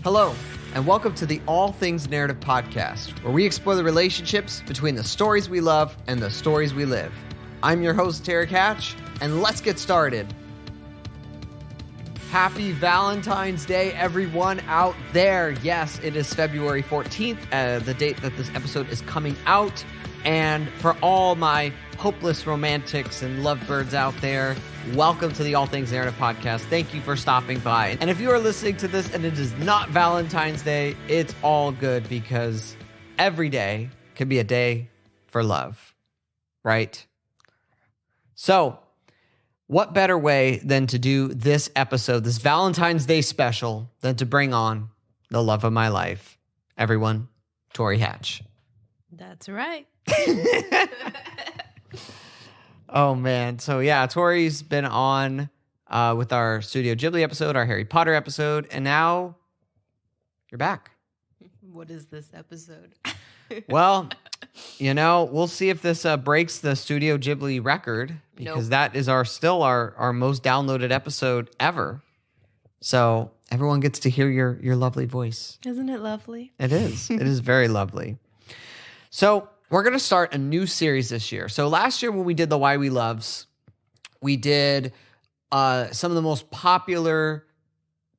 Hello, and welcome to the All Things Narrative podcast, where we explore the relationships between the stories we love and the stories we live. I'm your host, Derrick, and let's get started. Happy Valentine's Day, everyone out there. Yes, it is February 14th, the date that this episode is coming out. And for all my hopeless romantics and lovebirds out there, welcome to the All Things Narrative podcast. Thank you for stopping by. And if you are listening to this and it is not Valentine's Day, it's all good because every day can be a day for love, right? So, what better way than to do this episode, this Valentine's Day special, than to bring on the love of my life, everyone, Tori Hatch. That's right. Oh, man. So, yeah, Tori's been on with our Studio Ghibli episode, our Harry Potter episode, and now you're back. What is this episode? Well, you know, we'll see if this breaks the Studio Ghibli record, because that is still our most downloaded episode ever. So everyone gets to hear your lovely voice. Isn't it lovely? It is. It is very lovely. So we're going to start a new series this year. So last year when we did the Why We Loves, we did some of the most popular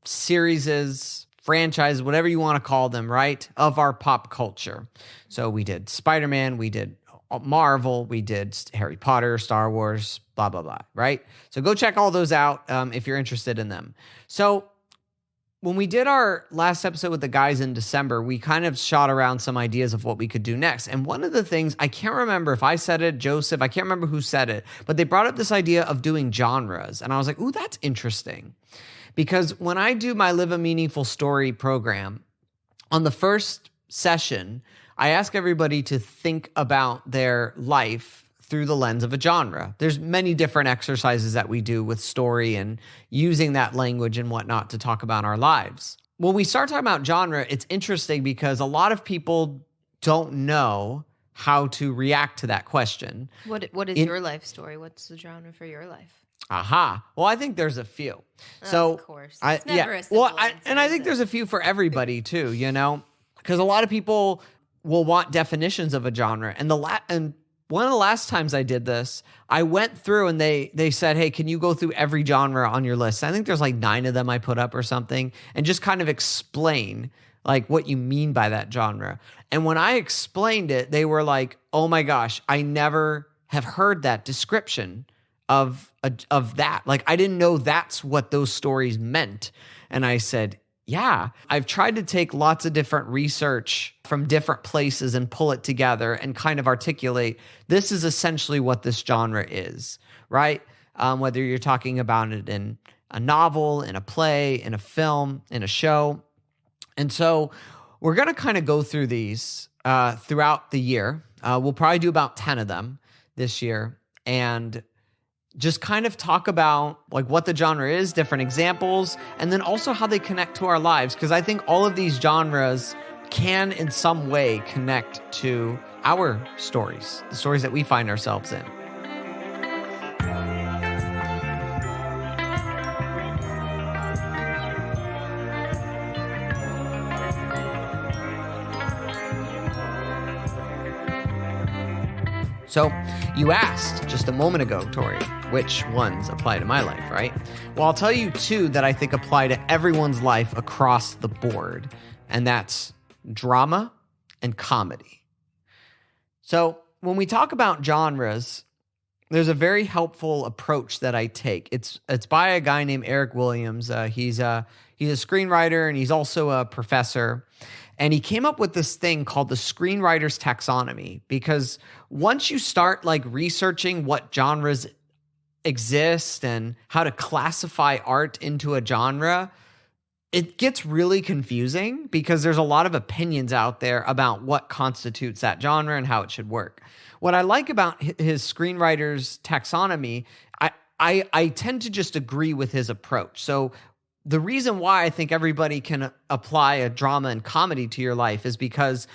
series, franchises, whatever you want to call them, right, of our pop culture. So we did Spider-Man, we did Marvel, we did Harry Potter, Star Wars, blah, blah, blah, right? So go check all those out if you're interested in them. So when we did our last episode with the guys in December, we kind of shot around some ideas of what we could do next. And one of the things, I can't remember if I said it, Joseph, I can't remember who said it, but they brought up this idea of doing genres. And I was like, ooh, that's interesting. Because when I do my Live a Meaningful Story program, on the first session, I ask everybody to think about their life through the lens of a genre. There's many different exercises that we do with story and using that language and whatnot to talk about our lives. When we start talking about genre, it's interesting because a lot of people don't know how to react to that question. What is your life story? What's the genre for your life? Aha. Well, I think there's a few. So, of course. It's never a simple answer, and I think there's a few for everybody too, you know, because a lot of people will want definitions of a genre. And one of the last times I did this, I went through and they said, hey, can you go through every genre on your list? I think there's like 9 of them I put up or something, and just kind of explain like what you mean by that genre. And when I explained it, they were like, oh my gosh, I never have heard that description of that. Like, I didn't know that's what those stories meant. And I said, yeah, I've tried to take lots of different research from different places and pull it together and kind of articulate, this is essentially what this genre is, right? Whether you're talking about it in a novel, in a play, in a film, in a show. And so we're going to kind of go through these throughout the year. We'll probably do about 10 of them this year, and just kind of talk about like what the genre is, different examples, and then also how they connect to our lives. Because I think all of these genres can in some way connect to our stories, the stories that we find ourselves in. So you asked just a moment ago, Tori, which ones apply to my life, right? Well, I'll tell you 2 that I think apply to everyone's life across the board, and that's drama and comedy. So when we talk about genres, there's a very helpful approach that I take. It's by a guy named Eric Williams. He's a screenwriter, and he's also a professor. And he came up with this thing called the screenwriter's taxonomy, because once you start like researching what genres exist and how to classify art into a genre, it gets really confusing because there's a lot of opinions out there about what constitutes that genre and how it should work. What I like about his screenwriter's taxonomy, I tend to just agree with his approach. So the reason why I think everybody can apply a drama and comedy to your life is because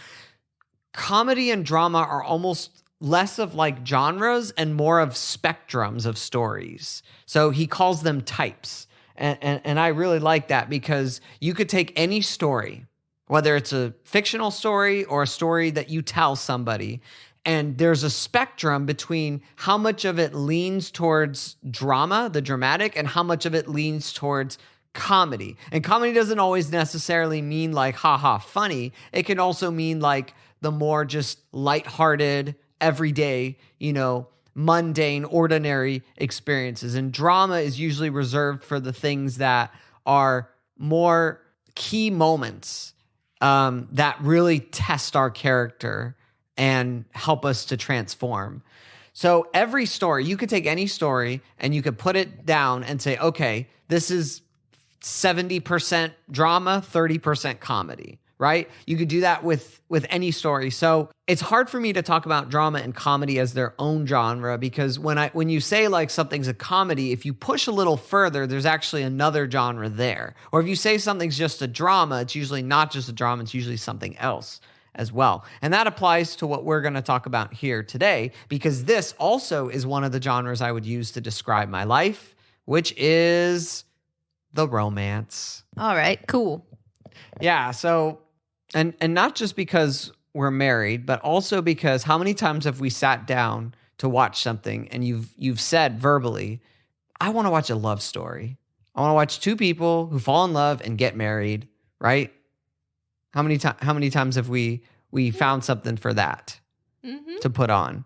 comedy and drama are almost less of like genres and more of spectrums of stories. So he calls them types. And I really like that because you could take any story, whether it's a fictional story or a story that you tell somebody, and there's a spectrum between how much of it leans towards drama, the dramatic, and how much of it leans towards comedy. And comedy doesn't always necessarily mean like, haha, funny. It can also mean like the more just lighthearted, everyday, mundane, ordinary experiences. And drama is usually reserved for the things that are more key moments that really test our character and help us to transform. So every story, you could take any story and you could put it down and say, okay, this is 70% drama, 30% comedy, right? You could do that with any story. So it's hard for me to talk about drama and comedy as their own genre, because when you say like something's a comedy, if you push a little further, there's actually another genre there. Or if you say something's just a drama, it's usually not just a drama, it's usually something else as well. And that applies to what we're going to talk about here today, because this also is one of the genres I would use to describe my life, which is the romance. All right, cool. Yeah, so and not just because we're married, but also because how many times have we sat down to watch something and you've said verbally, I want to watch a love story. I want to watch two people who fall in love and get married, right? How many times have we found something for that to put on?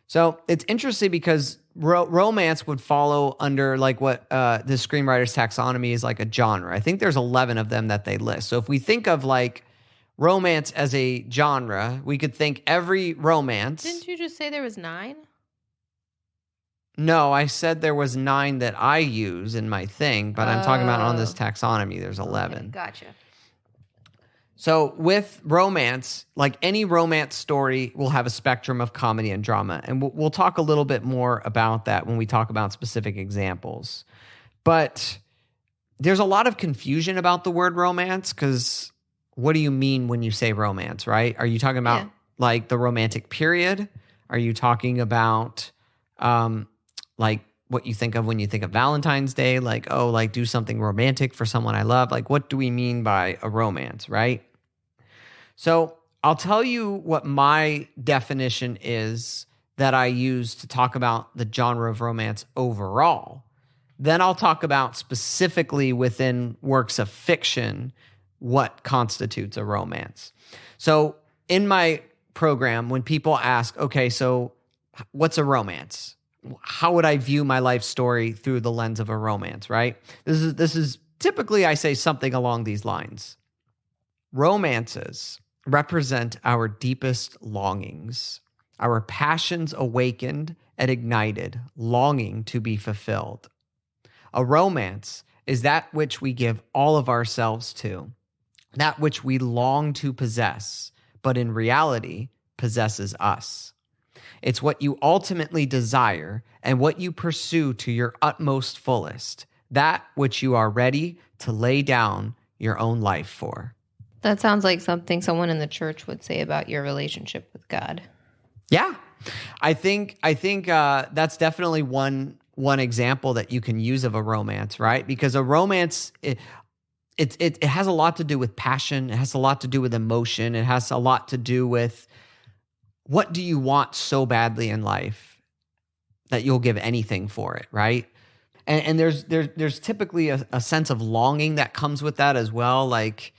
So it's interesting because romance would follow under like what the screenwriter's taxonomy is like a genre. I think there's 11 of them that they list. So if we think of like romance as a genre, we could think every romance. Didn't you just say there was 9? No, I said there was 9 that I use in my thing, but I'm talking about on this taxonomy, there's 11. Okay, gotcha. So with romance, like any romance story will have a spectrum of comedy and drama. And we'll talk a little bit more about that when we talk about specific examples. But there's a lot of confusion about the word romance, because what do you mean when you say romance, right? Are you talking about like the romantic period? Are you talking about like what you think of when you think of Valentine's Day? Like, oh, like do something romantic for someone I love. Like, what do we mean by a romance, right? So I'll tell you what my definition is that I use to talk about the genre of romance overall. Then I'll talk about specifically within works of fiction what constitutes a romance. So in my program, when people ask, okay, so what's a romance? How would I view my life story through the lens of a romance, right? This is typically I say something along these lines. Romances represent our deepest longings, our passions awakened and ignited, longing to be fulfilled. A romance is that which we give all of ourselves to, that which we long to possess, but in reality possesses us. It's what you ultimately desire and what you pursue to your utmost fullest, that which you are ready to lay down your own life for. That sounds like something someone in the church would say about your relationship with God. Yeah, I think that's definitely one example that you can use of a romance, right? Because a romance, it has a lot to do with passion. It has a lot to do with emotion. It has a lot to do with what do you want so badly in life that you'll give anything for it, right? And there's typically a sense of longing that comes with that as well, like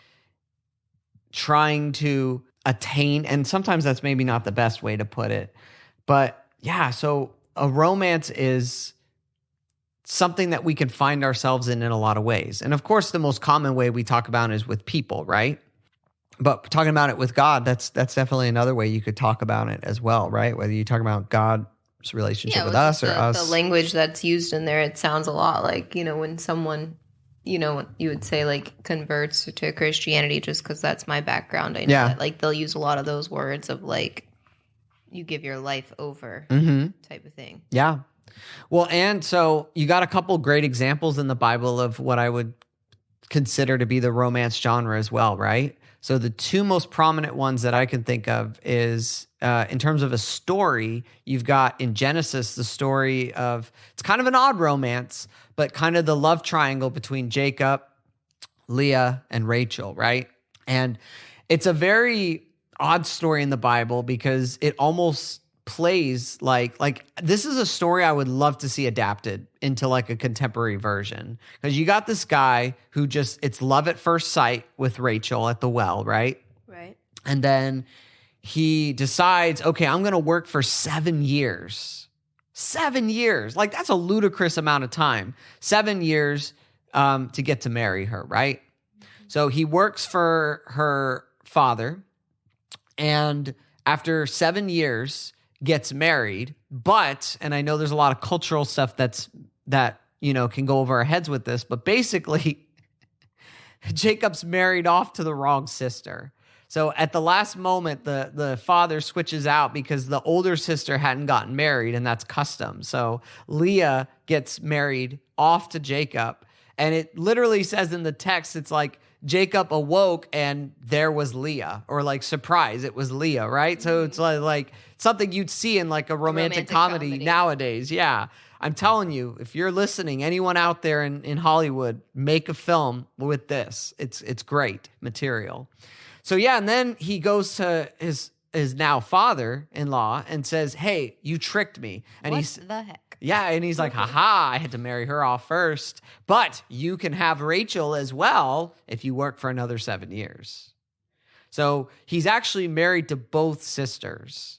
trying to attain, and sometimes that's maybe not the best way to put it. But yeah, so a romance is something that we can find ourselves in a lot of ways. And of course, the most common way we talk about it is with people, right? But talking about it with God, that's definitely another way you could talk about it as well, right? Whether you talk about God's relationship with us or us. The language that's used in there, it sounds a lot like, when someone, you would say like converts to Christianity, just because that's my background. I know that like they'll use a lot of those words of like, you give your life over type of thing. Yeah. Well, and so you got a couple great examples in the Bible of what I would consider to be the romance genre as well, right? So the two most prominent ones that I can think of is in terms of a story, you've got in Genesis the story of, it's kind of an odd romance, but kind of the love triangle between Jacob, Leah, and Rachel, right? And it's a very odd story in the Bible because it almost plays like this is a story I would love to see adapted into like a contemporary version, because you got this guy who just, it's love at first sight with Rachel at the well, right? Right. And then he decides, okay, I'm going to work for 7 years. 7 years. Like, that's a ludicrous amount of time. 7 years to get to marry her, right? So he works for her father, and after 7 years gets married. But, and I know there's a lot of cultural stuff that can go over our heads with this, but basically Jacob's married off to the wrong sister. So at the last moment, the father switches out because the older sister hadn't gotten married, and that's custom. So Leah gets married off to Jacob, and it literally says in the text, it's like Jacob awoke and there was Leah, or like, surprise, it was Leah, right? So it's like something you'd see in like a romantic comedy nowadays. Yeah. I'm telling you, if you're listening, anyone out there in Hollywood, make a film with this. It's great material. So yeah, and then he goes to his now father-in-law and says, "Hey, you tricked me." And what the heck? Yeah, and he's like, "Haha, I had to marry her off first, but you can have Rachel as well if you work for another 7 years." So he's actually married to both sisters.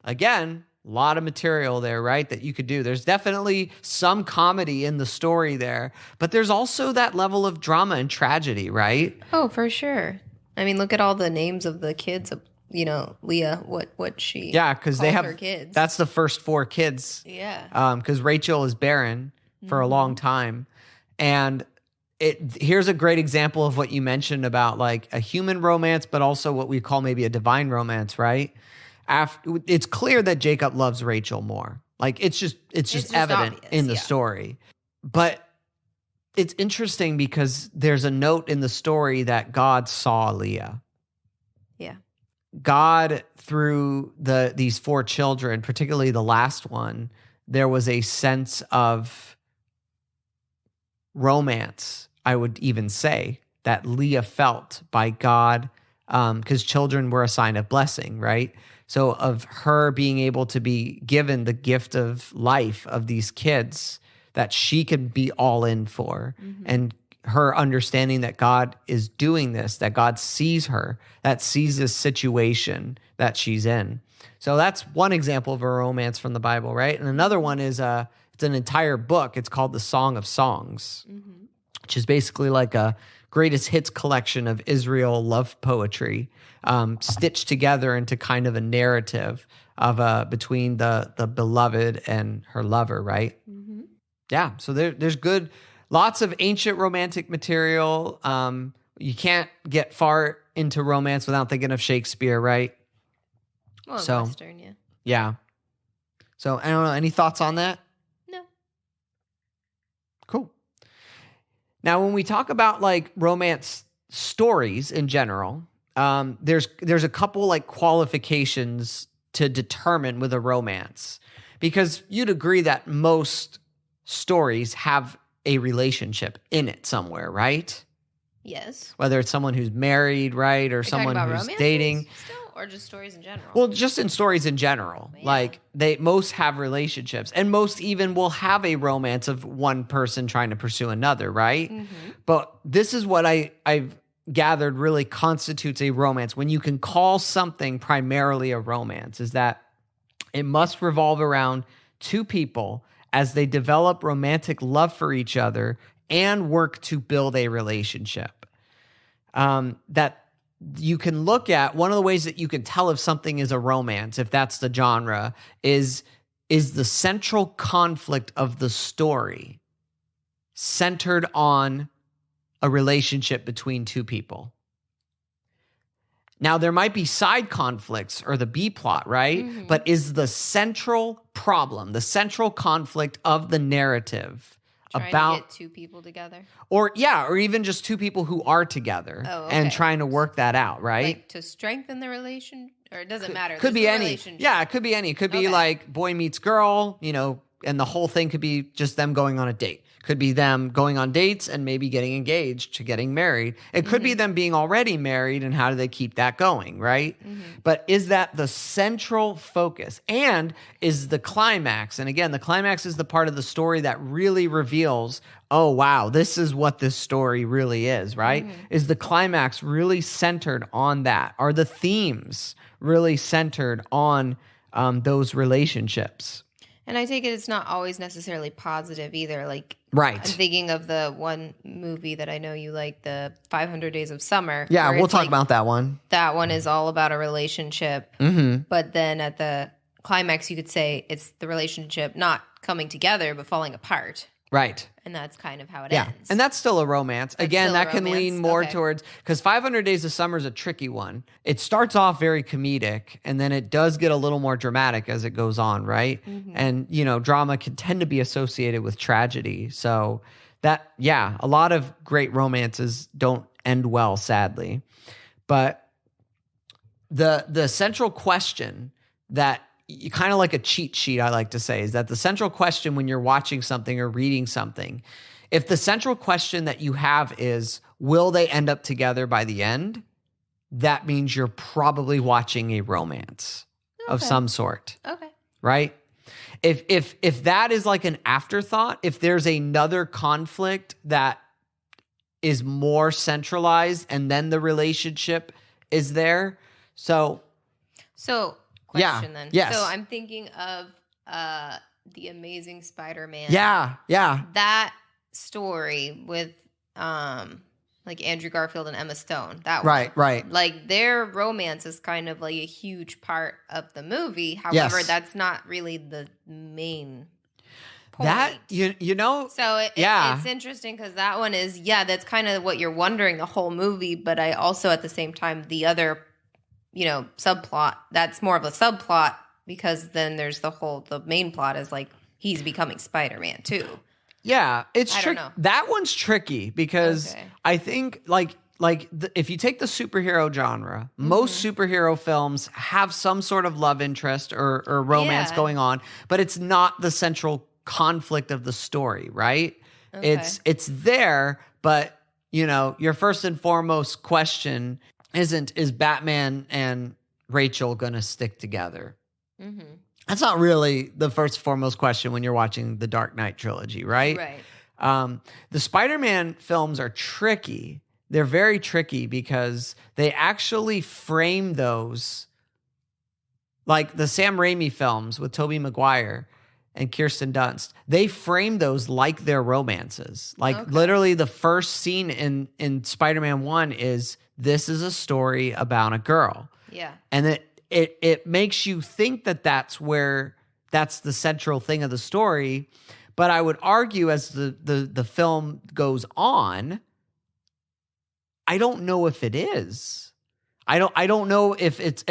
Again, a lot of material there, right, that you could do. There's definitely some comedy in the story there, but there's also that level of drama and tragedy, right? Oh, for sure. I mean, look at all the names of the kids. Leah, what she because they have her kids. That's the first 4 kids. Yeah. Because Rachel is barren for a long time, and here's a great example of what you mentioned about like a human romance, but also what we call maybe a divine romance, right? It's clear that Jacob loves Rachel more. Like it's just evident obvious, in the story. But it's interesting because there's a note in the story that God saw Leah. Yeah. God, through these 4 children, particularly the last one, there was a sense of romance, I would even say, that Leah felt by God, because children were a sign of blessing, right? So of her being able to be given the gift of life of these kids that she could be all in for, and her understanding that God is doing this, that God sees her, that sees this situation that she's in. So that's one example of a romance from the Bible, right? And another one is it's an entire book. It's called the Song of Songs, which is basically like a greatest hits collection of Israel love poetry, stitched together into kind of a narrative of between the beloved and her lover, right? Yeah, so there's lots of ancient romantic material. You can't get far into romance without thinking of Shakespeare, right? Well, Western, yeah. Yeah. So I don't know. Any thoughts on that? No. Cool. Now, when we talk about like romance stories in general, there's a couple like qualifications to determine with a romance, because you'd agree that most stories have a relationship in it somewhere, right? Yes. Whether it's someone who's married, right, or someone who's dating. Still, or just stories in general? Well, just in stories in general. Yeah. Like most have relationships, and most even will have a romance of one person trying to pursue another, right? But this is what I've gathered really constitutes a romance. When you can call something primarily a romance, is that it must revolve around 2 people as they develop romantic love for each other and work to build a relationship. That you can look at, one of the ways that you can tell if something is a romance, if that's the genre, is the central conflict of the story centered on a relationship between 2 people. Now, there might be side conflicts or the B plot, right? But is the central problem, the central conflict of the narrative Trying about to get two people together. or even just two people who are together and trying to work that out, right? Like to strengthen the relation, or it doesn't matter. Could be any. Yeah, it could be any. It could be like boy meets girl, and the whole thing could be just them going on a date. Could be them going on dates and maybe getting engaged to getting married. It could be them being already married, and how do they keep that going, right? But is that the central focus? And is the climax, and again, the climax is the part of the story that really reveals, oh, wow, this is what this story really is, right? Is the climax really centered on that? Are the themes really centered on those relationships? And I take it's not always necessarily positive either. Like, right. I'm thinking of the one movie that I know you like, the 500 Days of Summer. Yeah, we'll talk about that one. That one is all about a relationship. But then at the climax, you could say it's the relationship not coming together, but falling apart. Right. And that's kind of how it ends. And that's still a romance. Again, that can lean more towards, because 500 Days of Summer is a tricky one. It starts off very comedic, and then it does get a little more dramatic as it goes on, right? And, drama can tend to be associated with tragedy. So that, a lot of great romances don't end well, sadly. But the central question that, kind of like a cheat sheet, I like to say, is that the central question when you're watching something or reading something, if the central question that you have is, will they end up together by the end? That means you're probably watching a romance of some sort. Okay. Right? If that is like an afterthought, if there's another conflict that is more centralized and then the relationship is there. So question then. Yes. So I'm thinking of the Amazing Spider-Man. Yeah. That story with like Andrew Garfield and Emma Stone. That right, one. Right. Like their romance is kind of like a huge part of the movie. However, that's not really the main point. That So it's interesting because that one is that's kind of what you're wondering the whole movie. But I also at the same time the other subplot, that's more of a subplot because then there's the main plot is like he's becoming Spider-Man too. Yeah, it's tricky. That one's tricky because I think if you take the superhero genre, most superhero films have some sort of love interest or romance going on, but it's not the central conflict of the story, right? It's there, but your first and foremost question is Batman and Rachel going to stick together? That's not really the first foremost question when you're watching the Dark Knight trilogy, right? Right. The Spider-Man films are tricky. They're very tricky because they actually frame those, like the Sam Raimi films with Tobey Maguire and Kirsten Dunst. They frame those like they're romances. Like literally the first scene in Spider-Man 1 is, this is a story about a girl. Yeah. And it makes you think that that's the central thing of the story. But I would argue as the film goes on, I don't know if it is. I don't know if it's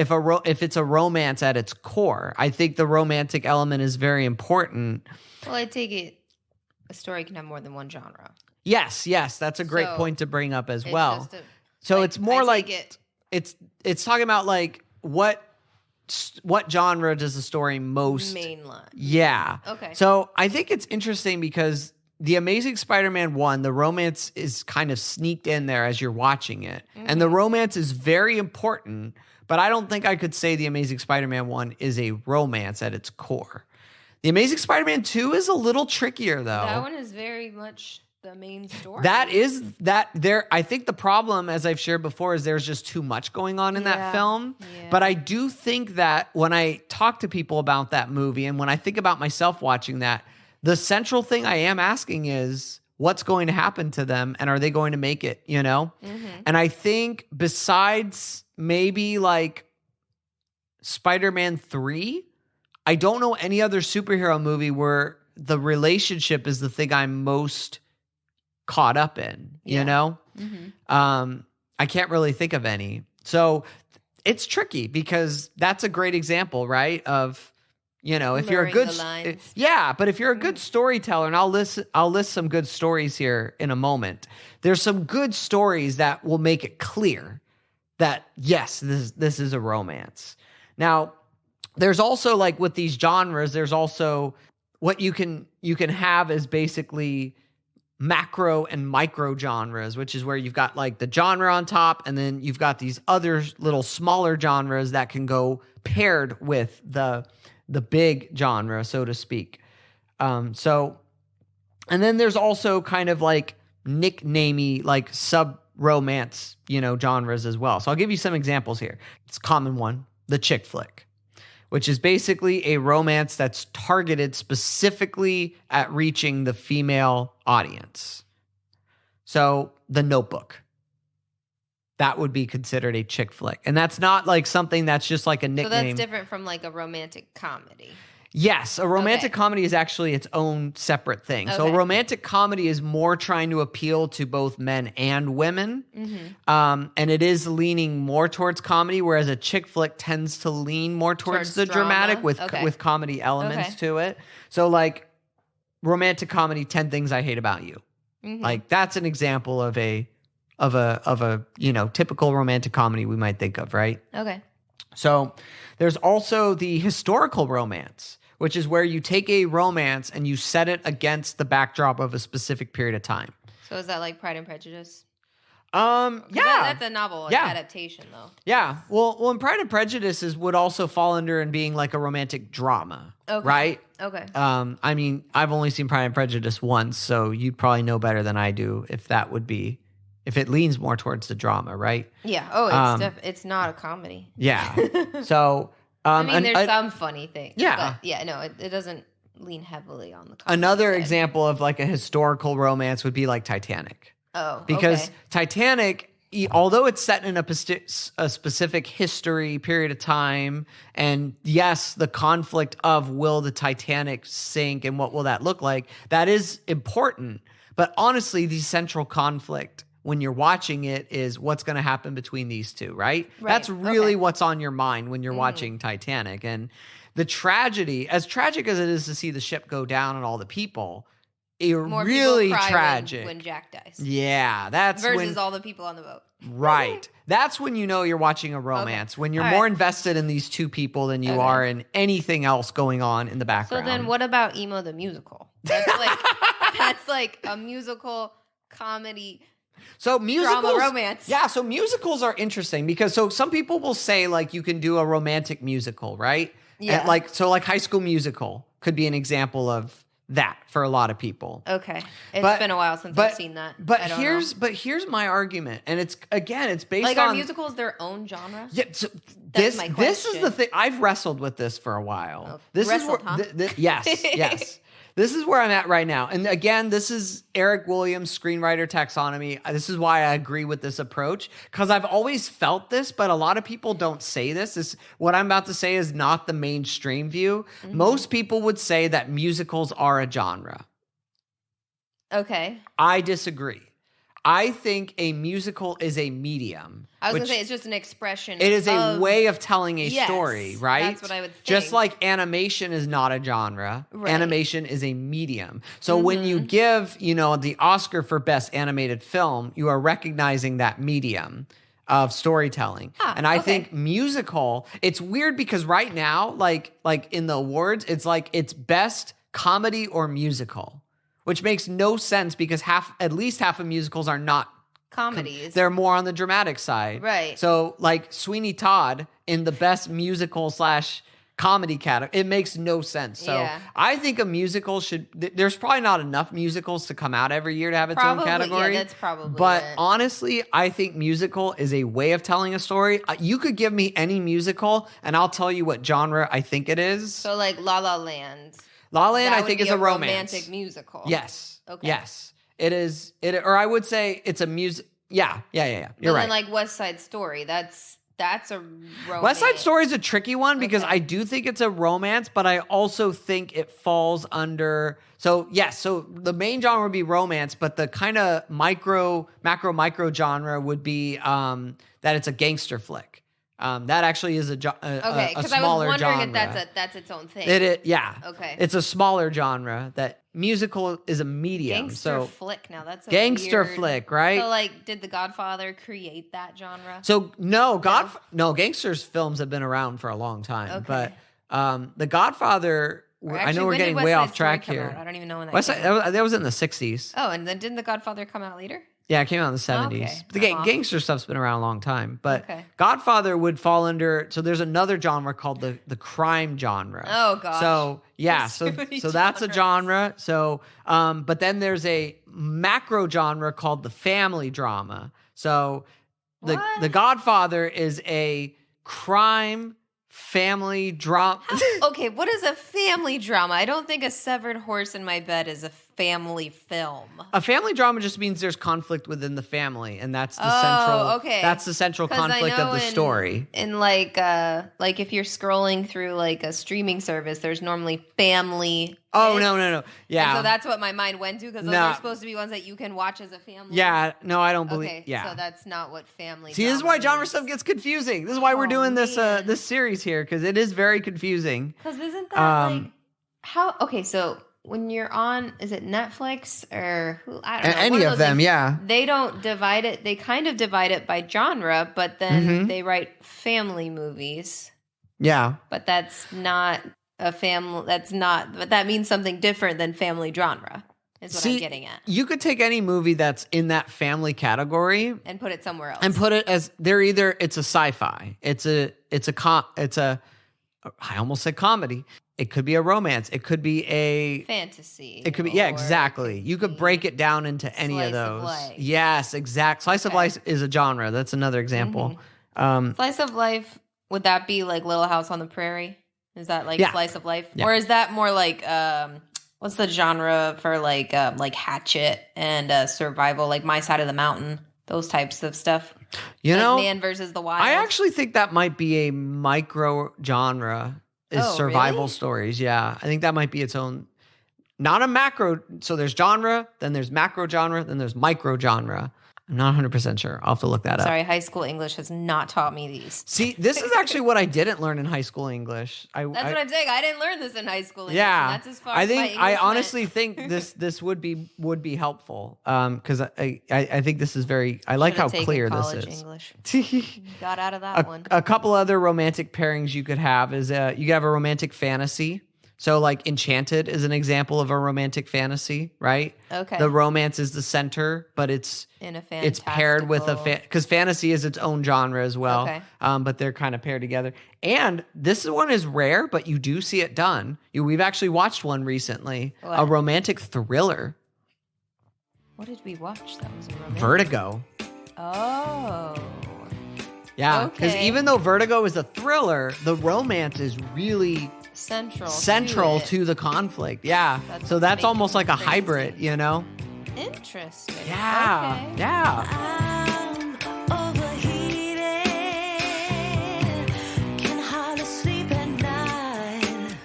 a romance at its core. I think the romantic element is very important. Well, I take it a story can have more than one genre. Yes, that's a great point to bring up as well. So it's more like it's talking about like what genre does the story most mainline? Yeah. Okay. So I think it's interesting because The Amazing Spider-Man 1, the romance is kind of sneaked in there as you're watching it. And the romance is very important, but I don't think I could say The Amazing Spider-Man 1 is a romance at its core. The Amazing Spider-Man 2 is a little trickier though. That one is very much the main story. I think the problem, as I've shared before, is there's just too much going on in that film. Yeah. But I do think that when I talk to people about that movie and when I think about myself watching that, the central thing I am asking is what's going to happen to them and are they going to make it, And I think besides maybe like Spider-Man 3, I don't know any other superhero movie where the relationship is the thing I'm most caught up in, you know? I can't really think of any. So it's tricky because that's a great example, right? Of You know, if you're a Blurring good, the lines. yeah, but if you're a good storyteller, and I'll list some good stories here in a moment. There's some good stories that will make it clear that yes, this is a romance. Now, there's also like with these genres, there's also what you can have is basically macro and micro genres, which is where you've got like the genre on top, and then you've got these other little smaller genres that can go paired with the big genre, so to speak. And then there's also kind of like nicknamey, like sub-romance, genres as well. So I'll give you some examples here. It's a common one, the chick flick, which is basically a romance that's targeted specifically at reaching the female audience. So The Notebook. That would be considered a chick flick. And that's not like something that's just like a nickname. So that's different from like a romantic comedy. Yes, a romantic comedy is actually its own separate thing. Okay. So a romantic comedy is more trying to appeal to both men and women. Mm-hmm. And it is leaning more towards comedy, whereas a chick flick tends to lean more towards the dramatic with comedy elements to it. So like romantic comedy, 10 Things I Hate About You. Mm-hmm. Like that's an example of a typical romantic comedy we might think of, right? Okay. So there's also the historical romance, which is where you take a romance and you set it against the backdrop of a specific period of time. So is that like Pride and Prejudice? Yeah. That's a novel adaptation, though. Yeah. Well, and Pride and Prejudice would also fall under and being like a romantic drama, right? Okay. I mean, I've only seen Pride and Prejudice once, so you'd probably know better than I do if it leans more towards the drama, right? Yeah. Oh, it's not a comedy. Yeah. So, I mean, there's some funny things. Yeah. But yeah, no, it doesn't lean heavily on the comedy Another side. example of like a historical romance would be like Titanic. Oh, because Titanic, although it's set in a specific history period of time, and yes, the conflict of will the Titanic sink and what will that look like, that is important. But honestly, the central conflict when you're watching it is what's going to happen between these two, right? That's really what's on your mind when you're watching Titanic. And the tragedy, as tragic as it is to see the ship go down and all the people, more really people cry tragic when Jack dies. Yeah, that's versus all the people on the boat. Right. That's when you know you're watching a romance, when you're more invested in these two people than you are in anything else going on in the background. So then what about Emo the Musical? That's like a musical comedy. So musicals, drama romance. Yeah, so musicals are interesting because some people will say like you can do a romantic musical, right? Yeah. And like High School Musical could be an example of that for a lot of people. Okay. It's been a while since I've seen that. But here's my argument, and it's based like, on are musicals their own genre? Yeah. So That's my question. This is the thing. I've wrestled with this for a while. Oh, This wrestled, is where, yes. This is where I'm at right now. And again, this is Eric Williams' screenwriter taxonomy. This is why I agree with this approach, because I've always felt this, but a lot of people don't say this. What I'm about to say is not the mainstream view. Mm-hmm. Most people would say that musicals are a genre. Okay. I disagree. I think a musical is a medium. I was going to say, it's just an expression. It is a way of telling a story, right? That's what I would think. Just like animation is not a genre, animation is a medium. So when you give, the Oscar for Best Animated Film, you are recognizing that medium of storytelling. And I think musical, it's weird because right now, like in the awards, it's like it's best comedy or musical. Which makes no sense because at least half of musicals are not comedies. They're more on the dramatic side. Right. So like Sweeney Todd in the best musical / comedy category, it makes no sense. So I think a musical there's probably not enough musicals to come out every year to have its own category. Yeah, that's probably But honestly, I think musical is a way of telling a story. You could give me any musical and I'll tell you what genre I think it is. So like La La Land. La La Land, I think, is a romance. Romantic musical. Yes. Okay. Yes. It is. Or I would say it's a music. Yeah. You're right. And like West Side Story, that's a romance. West Side Story is a tricky one because I do think it's a romance, but I also think it falls under. So yes, so the main genre would be romance, but the kind of macro genre would be that it's a gangster flick. That actually is a Okay, because I was smaller wondering genre. if that's its own thing. Yeah. Okay. It's a smaller genre. That musical is a medium. Gangster flick. Now that's a gangster weird, flick, right? So like, did The Godfather create that genre? So no, gangsters films have been around for a long time, Okay. but The Godfather. Or I actually, know we're when did getting West way Side off Story track come here. out? I don't even know when that West came Side, out. that was in the 60s. Oh, and then didn't The Godfather come out later? Yeah, it came out in the 70s. Okay. But the gangster stuff's been around a long time. But Okay. Godfather would fall under. So there's another genre called the crime genre. Oh gosh. So yeah, There's so too many that's a genres. genre. So but then there's a macro genre called the family drama. So the What? Godfather is a crime family drama. Okay, what is a family drama? I don't think A Severed Horse in My Bed is a family film. A family drama just means there's conflict within the family, and that's the Okay. That's the central 'Cause I conflict of know the story. In like if you're scrolling through like a streaming service, there's normally family. Oh hits. no, yeah. And so that's what my mind went to because those No. are supposed to be ones that you can watch as a family. Yeah, no, I don't believe. Okay, Yeah. so that's not what family. See, this is why genre means. stuff gets confusing. This is why we're doing this man. this series here because it is very confusing. Because isn't that like how? Okay, so when you're on, is it Netflix or who? I don't know. Any one of those them, things, yeah. They don't divide it. They kind of divide it by genre, but then they write family movies. Yeah. But that's not a family. That's not. But that means something different than family genre. Is what I'm getting at. You could take any movie that's in that family category And put it somewhere else. and put it as it's a sci-fi. I almost said comedy. It could be a romance. It could be a fantasy. It could be, exactly. You could break it down into any of Slice of those. life. Yes, exact. Slice of life is a genre. That's another example. Slice of life. Would that be like Little House on the Prairie? Is that like slice of life, Yeah. or is that more like what's the genre for like Hatchet and survival, like My Side of the Mountain, those types of stuff? You like know, Man versus the Wild. I actually think that might be a micro genre. Is survival really? stories. Yeah, I think that might be its own. Not a macro. So there's genre, then there's macro genre, then there's micro genre. I'm not 100% sure. I'll have to look that up. Sorry, high school English has not taught me these. See, this is actually what I didn't learn in high school English. That's what I'm saying. I didn't learn this in high school English. Yeah, And that's as far I as my think English I went. honestly think this would be helpful because I think this is very. I like how Should've taken clear this college is. English. Got out of that one. A couple other romantic pairings you could have is you could have a romantic fantasy. So like Enchanted is an example of a romantic fantasy, right? Okay. The romance is the center, but it's paired with because fantasy is its own genre as well. Okay. But they're kind of paired together. And this one is rare, but you do see it done. We've actually watched one recently, What? a romantic thriller, What did we watch? That was a romantic. Vertigo. Oh. Yeah, because Okay. even though Vertigo is a thriller, the romance is really Central to the conflict. Yeah. That's So that's making almost like a crazy. hybrid, you know? Interesting. Yeah. Okay. Yeah. I'm overheated, can hardly sleep at night,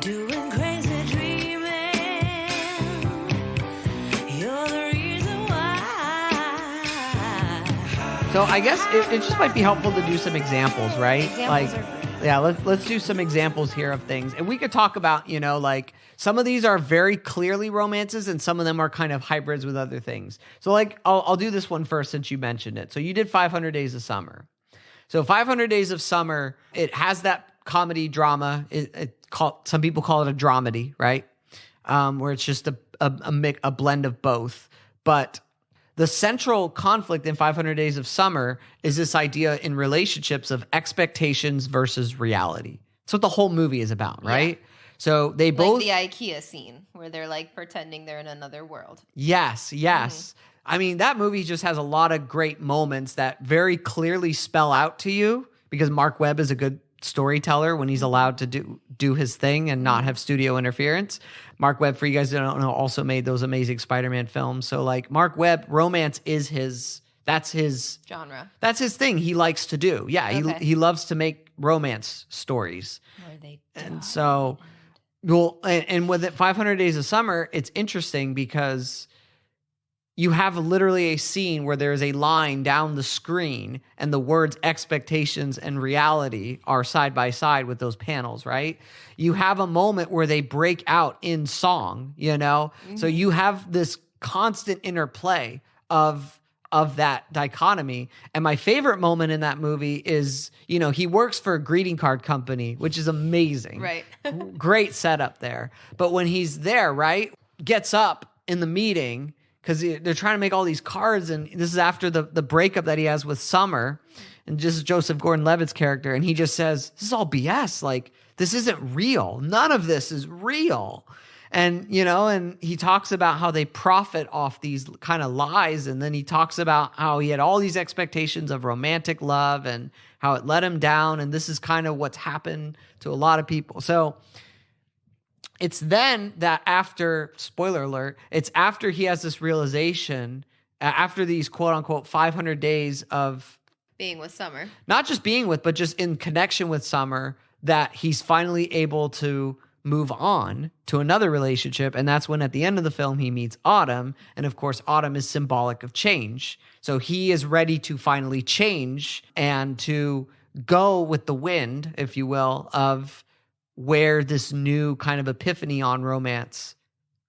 doing crazy dreaming. You're the reason why. So I guess it just might be helpful to do some examples, right? Examples are good. Yeah, let's do some examples here of things. And we could talk about, like some of these are very clearly romances and some of them are kind of hybrids with other things. So like I'll do this one first since you mentioned it. So you did 500 Days of Summer. So 500 Days of Summer, it has that comedy drama. Some people call it a dramedy, right? Where it's just a blend of both. But the central conflict in 500 Days of Summer is this idea in relationships of expectations versus reality. That's what the whole movie is about, right? Yeah. So they both... Like the IKEA scene where they're like pretending they're in another world. Yes. I mean, that movie just has a lot of great moments that very clearly spell out to you because Mark Webb is a good storyteller when he's allowed to do his thing and not have studio interference. Mark Webb, for you guys that don't know, also made those amazing Spider-Man films. So like Mark Webb, romance is that's his genre. That's his thing. He likes to do. Yeah, Okay. he loves to make romance stories. Where they And so, well, and with it 500 Days of Summer, it's interesting because you have literally a scene where there's a line down the screen and the words expectations and reality are side by side with those panels, right? You have a moment where they break out in song, So you have this constant interplay of that dichotomy. And my favorite moment in that movie is, he works for a greeting card company, which is amazing. Right. Great setup there. But when he's there, right, gets up in the meeting because they're trying to make all these cards, and this is after the breakup that he has with Summer, and this is Joseph Gordon-Levitt's character, and he just says, this is all BS. Like, this isn't real. None of this is real. And, and he talks about how they profit off these kind of lies, and then he talks about how he had all these expectations of romantic love and how it let him down, and this is kind of what's happened to a lot of people. So it's then that after, spoiler alert, it's after he has this realization, after these quote-unquote 500 days of being with Summer. Not just being with, but just in connection with Summer, that he's finally able to move on to another relationship. And that's when at the end of the film, he meets Autumn. And of course, Autumn is symbolic of change. So he is ready to finally change and to go with the wind, if you will, of where this new kind of epiphany on romance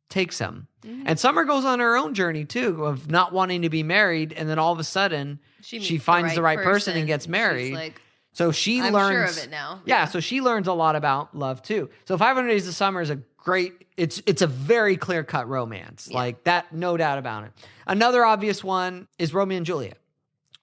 takes him. Mm-hmm. And Summer goes on her own journey too, of not wanting to be married. And then all of a sudden she finds the right person and gets married. She's like, so she I'm learns, sure of it now. Yeah. So she learns a lot about love too. So 500 Days of Summer is a great, it's a very clear cut romance. Like that, no doubt about it. Another obvious one is Romeo and Juliet.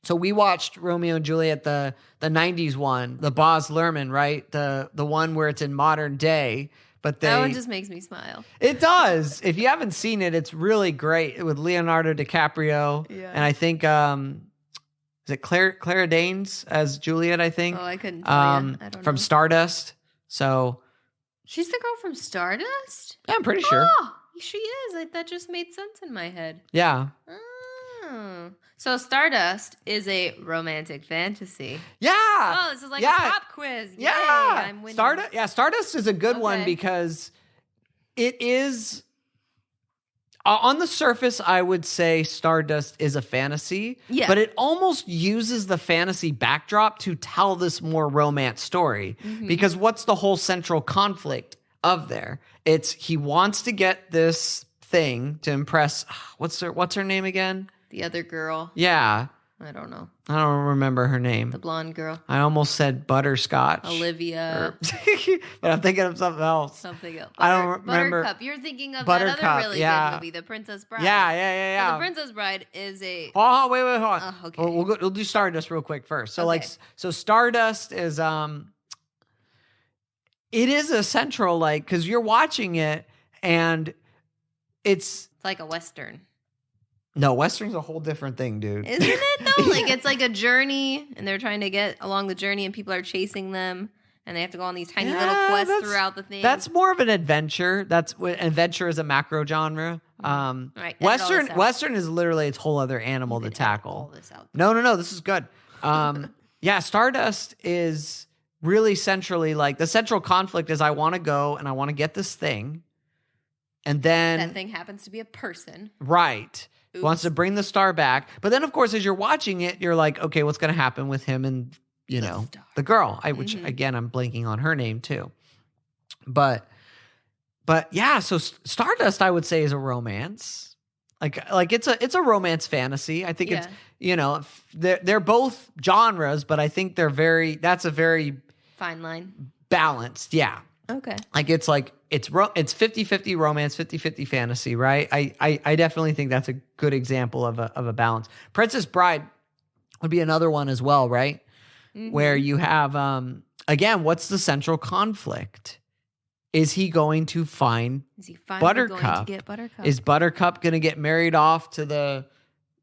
So we watched Romeo and Juliet, the 90s one, the Baz Luhrmann, right? The one where it's in modern day. But that one just makes me smile. It does. If you haven't seen it, it's really great with Leonardo DiCaprio. Yeah. And I think, is it Clara Danes as Juliet, I think? Oh, I couldn't tell you. I don't know. From Stardust. So she's the girl from Stardust? Yeah, I'm pretty sure. Oh, she is. That just made sense in my head. Yeah. Oh. So Stardust is a romantic fantasy. Yeah. Oh, this is like a pop quiz. Yeah. Yay, I'm winning. Stardust is a good one because it is, on the surface, I would say Stardust is a fantasy. Yeah. But it almost uses the fantasy backdrop to tell this more romance story. Mm-hmm. Because what's the whole central conflict of there? It's he wants to get this thing to impress, what's her name again? The other girl. Yeah. I don't know. I don't remember her name. The blonde girl. I almost said Butterscotch. Olivia. But I'm thinking of something else. Something else. I don't remember. Buttercup. You're thinking of that other really good movie, The Princess Bride. Yeah. So The Princess Bride is a... Oh, wait, hold on. Oh, okay. We'll do Stardust real quick first. So so Stardust is... It is a central, because you're watching it and it's like a Western. No, Western's a whole different thing, dude. Isn't it though? It's like a journey and they're trying to get along the journey and people are chasing them and they have to go on these tiny little quests throughout the thing. That's more of an adventure. Adventure is a macro genre. Right. Western is literally its whole other animal to tackle. No, this is good. Stardust is really centrally the central conflict is I want to go and I want to get this thing. And then that thing happens to be a person. Right. Oops. Wants to bring the star back. But then, of course, as you're watching it, you're like, okay, what's going to happen with him and, the girl, which, again, I'm blanking on her name, too. But yeah, so Stardust, I would say, is a romance. It's a romance fantasy. I think it's, they're both genres, but I think that's a very... fine line. Balanced, yeah. Okay. It's 50-50 romance, 50-50 fantasy, right? I definitely think that's a good example of a balance. Princess Bride would be another one as well, right? Mm-hmm. Where you have again, what's the central conflict? Is he going to find Buttercup? Going to get Buttercup? Is Buttercup going to get married off to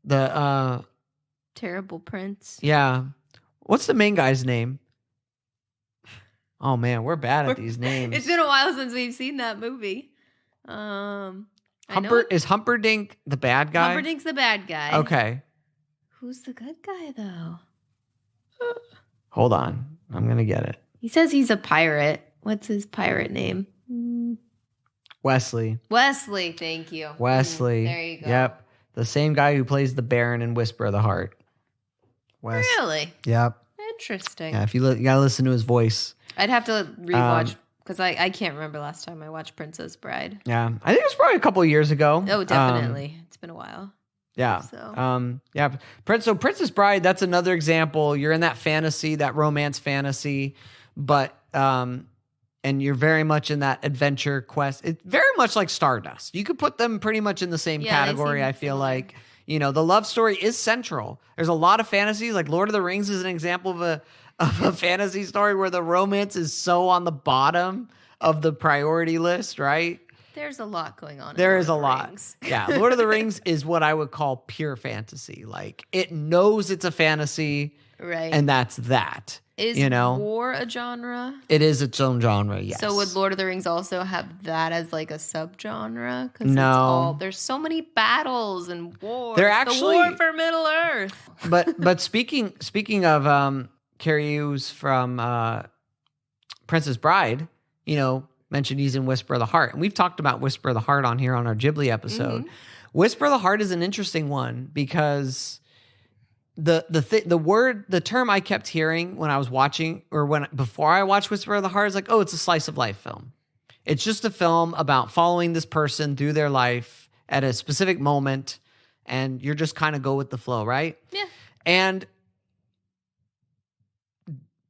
the terrible prince? Yeah. What's the main guy's name? Oh man, we're bad at these names. It's been a while since we've seen that movie. Is Humperdinck the bad guy? Humperdinck's the bad guy. Okay. Who's the good guy though? Hold on, I'm gonna get it. He says he's a pirate. What's his pirate name? Wesley. Wesley, thank you. Wesley. There you go. Yep. The same guy who plays the Baron in Whisper of the Heart. Wes. Really? Yep. Interesting. Yeah, if you gotta listen to his voice. I'd have to rewatch because I can't remember last time I watched Princess Bride. Yeah, I think it was probably a couple of years ago. Oh, definitely. It's been a while. Yeah. So. Yeah. So Princess Bride, that's another example. You're in that fantasy, that romance fantasy, but and you're very much in that adventure quest. It's very much like Stardust. You could put them pretty much in the same category, I feel like. You know, the love story is central. There's a lot of fantasies, like Lord of the Rings is an example of a fantasy story where the romance is so on the bottom of the priority list, right? There's a lot going on. There is a lot. Yeah. Lord of the Rings is what I would call pure fantasy. Like it knows it's a fantasy. Right. And that's that. Is war a genre? It is its own genre, yes. So would Lord of the Rings also have that as like a subgenre? No. There's so many battles and wars. They're actually the war for Middle Earth. But speaking of Carrie's from Princess Bride, mentioned he's in Whisper of the Heart. And we've talked about Whisper of the Heart on here on our Ghibli episode. Mm-hmm. Whisper of the Heart is an interesting one because the term I kept hearing when I was watching before I watched Whisper of the Heart is like, oh, it's a slice of life film. It's just a film about following this person through their life at a specific moment, and you're just kind of go with the flow, right? Yeah. And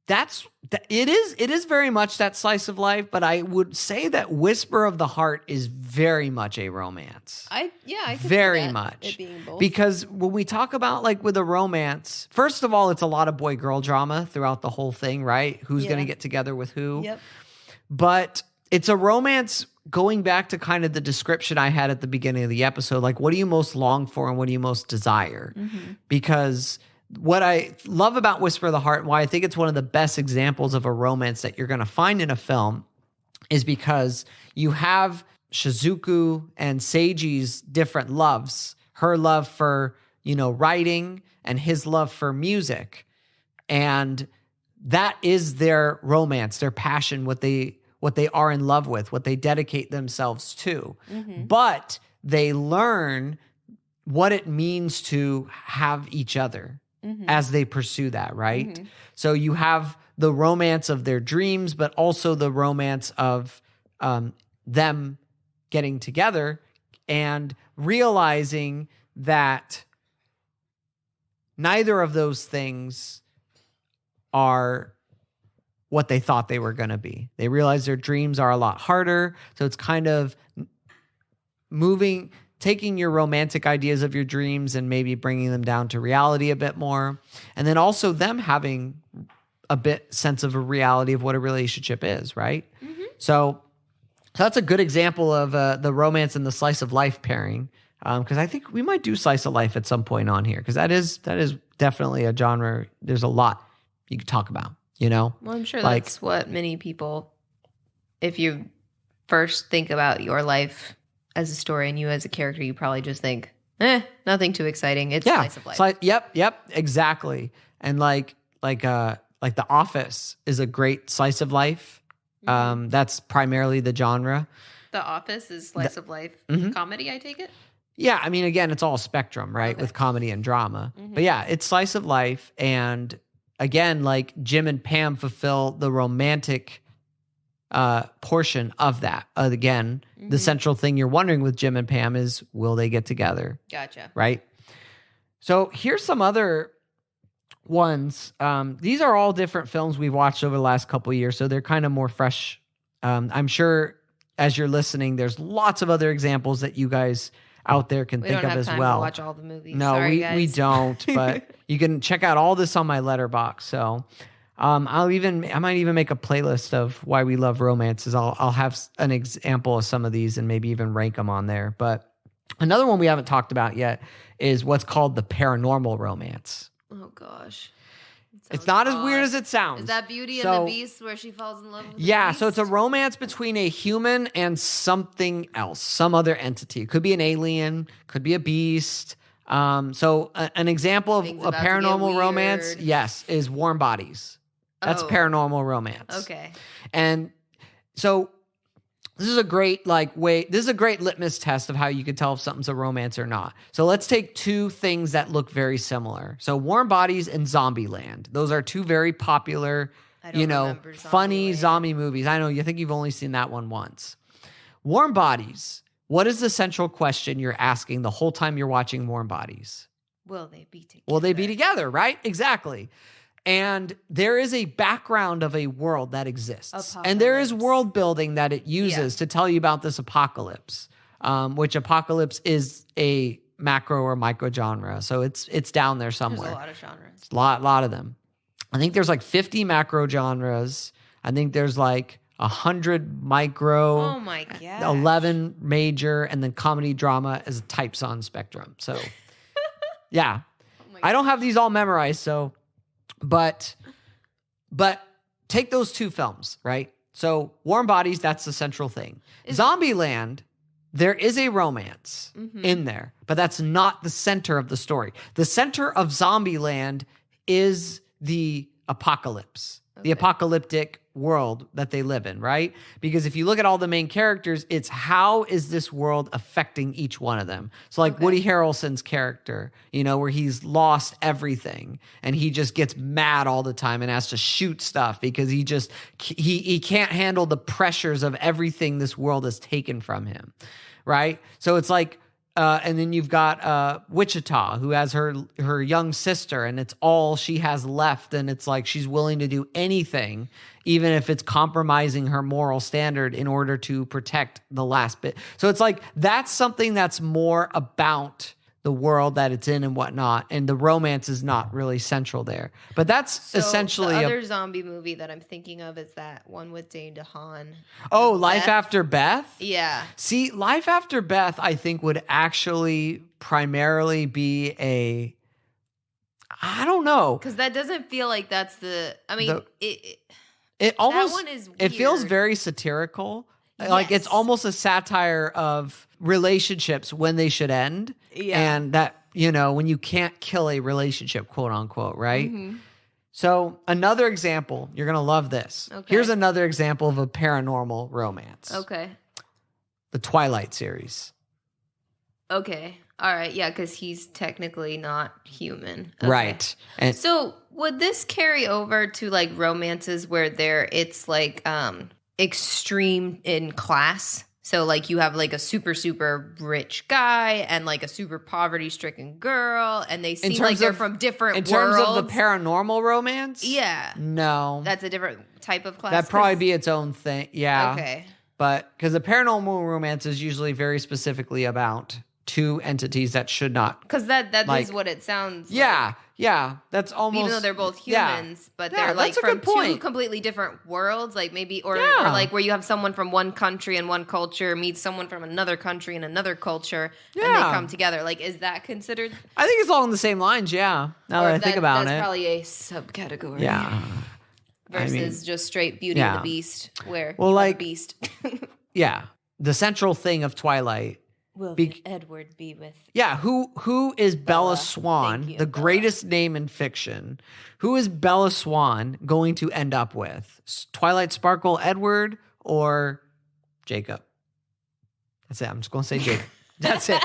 it is very much that slice of life, but I would say that Whisper of the Heart is very much a romance. I could very see that, much it being both. Because when we talk about like with a romance, first of all, it's a lot of boy girl drama throughout the whole thing, right? Who's going to get together with who? Yep. But it's a romance going back to kind of the description I had at the beginning of the episode, like what do you most long for and what do you most desire? Mm-hmm. Because what I love about Whisper of the Heart, why I think it's one of the best examples of a romance that you're going to find in a film, is because you have Shizuku and Seiji's different loves. Her love for, writing and his love for music. And that is their romance, their passion, what they are in love with, what they dedicate themselves to. Mm-hmm. But they learn what it means to have each other. Mm-hmm. As they pursue that, right? Mm-hmm. So you have the romance of their dreams, but also the romance of them getting together and realizing that neither of those things are what they thought they were going to be. They realize their dreams are a lot harder. So it's kind of taking your romantic ideas of your dreams and maybe bringing them down to reality a bit more. And then also them having a bit sense of a reality of what a relationship is, right? Mm-hmm. So that's a good example of the romance and the slice of life pairing. Because I think we might do slice of life at some point on here, because that is definitely a genre. There's a lot you could talk about, Well, I'm sure that's what many people, if you first think about your life as a story and you as a character, you probably just think, nothing too exciting. It's slice of life. Yep, exactly. And like The Office is a great slice of life. Mm-hmm. That's primarily the genre. The Office is slice of life comedy, I take it? Yeah, I mean, again, it's all spectrum, right? Okay. With comedy and drama. Mm-hmm. But yeah, it's slice of life. And again, like Jim and Pam fulfill the romantic portion of that. Again, the central thing you're wondering with Jim and Pam is, will they get together? Gotcha. Right? So here's some other ones. These are all different films we've watched over the last couple of years, so they're kind of more fresh. I'm sure as you're listening, there's lots of other examples that you guys out there can think of as well. We don't have time to watch all the movies. No, Sorry, we don't, but you can check out all this on my Letterboxd. So I might even make a playlist of why we love romances. I'll have an example of some of these and maybe even rank them on there. But another one we haven't talked about yet is what's called the paranormal romance. Oh gosh. It's not as weird as it sounds. Is that Beauty and the Beast where she falls in love with the beast? So it's a romance between a human and something else, some other entity. It could be an alien, could be a beast. So an example of a paranormal romance, yes, is Warm Bodies. That's paranormal romance. Okay. And so This is a great this is a great litmus test of how you can tell if something's a romance or not. So let's take two things that look very similar. So Warm Bodies and Zombieland. Those are two very popular, funny zombie movies. I know you think you've only seen that one once. Warm Bodies. What is the central question you're asking the whole time you're watching Warm Bodies? Will they be together? Will they be together, right? Exactly. And there is a background of a world that exists. And there is world building that it uses to tell you about this apocalypse, which apocalypse is a macro or micro genre. So it's down there somewhere. There's a lot of genres. Lot of them. I think there's like 50 macro genres. I think there's like 100 micro. Oh my god. 11 major, and then comedy drama as types on spectrum. So yeah. I don't have these all memorized, so but take those two films, right? So Warm Bodies, that's the central thing. Zombieland, there is a romance in there, but that's not the center of the story. The center of Zombieland is the apocalypse, the apocalyptic world that they live in, right? Because if you look at all the main characters, it's how is this world affecting each one of them? So like Woody Harrelson's character, where he's lost everything and he just gets mad all the time and has to shoot stuff because he can't handle the pressures of everything this world has taken from him, right? So it's like, and then you've got Wichita, who has her young sister, and it's all she has left, and it's like she's willing to do anything, even if it's compromising her moral standard in order to protect the last bit. So it's like that's something that's more about the world that it's in and whatnot, and the romance is not really central there. But that's essentially the other zombie movie that I'm thinking of is that one with Dane DeHaan. Oh, Life After Beth? Yeah. See, Life After Beth, I think, would actually primarily be I don't know. Because that doesn't feel like that's it almost, that one is weird. It feels very satirical. Like it's almost a satire of relationships when they should end. Yeah. And that, when you can't kill a relationship, quote unquote, right? Mm-hmm. So another example, you're going to love this. Okay. Here's another example of a paranormal romance. Okay. The Twilight series. Okay. All right. Yeah, because he's technically not human. Okay. Right. And so would this carry over to like romances where it's like extreme in class? So like you have like a super, super rich guy and like a super poverty stricken girl, and they seem like they're from different worlds. In terms of the paranormal romance? Yeah. No. That's a different type of class? That'd probably be its own thing. Yeah. Okay. But because the paranormal romance is usually very specifically about two entities that should not. Because that is what it sounds like. Yeah. That's almost. Even though they're both humans, but they're like from two completely different worlds, like maybe, or like where you have someone from one country and one culture meets someone from another country and another culture, and they come together. Like, is that considered? I think it's along the same lines, yeah. Now that I think about it. That's probably a subcategory. Yeah. Versus just straight Beauty and the Beast, where like the Beast. Yeah. The central thing of Twilight. Will Edward be with? Yeah, who is Bella Swan, the greatest name in fiction? Who is Bella Swan going to end up with? Twilight Sparkle Edward or Jacob? That's it. I'm just going to say Jacob. That's it.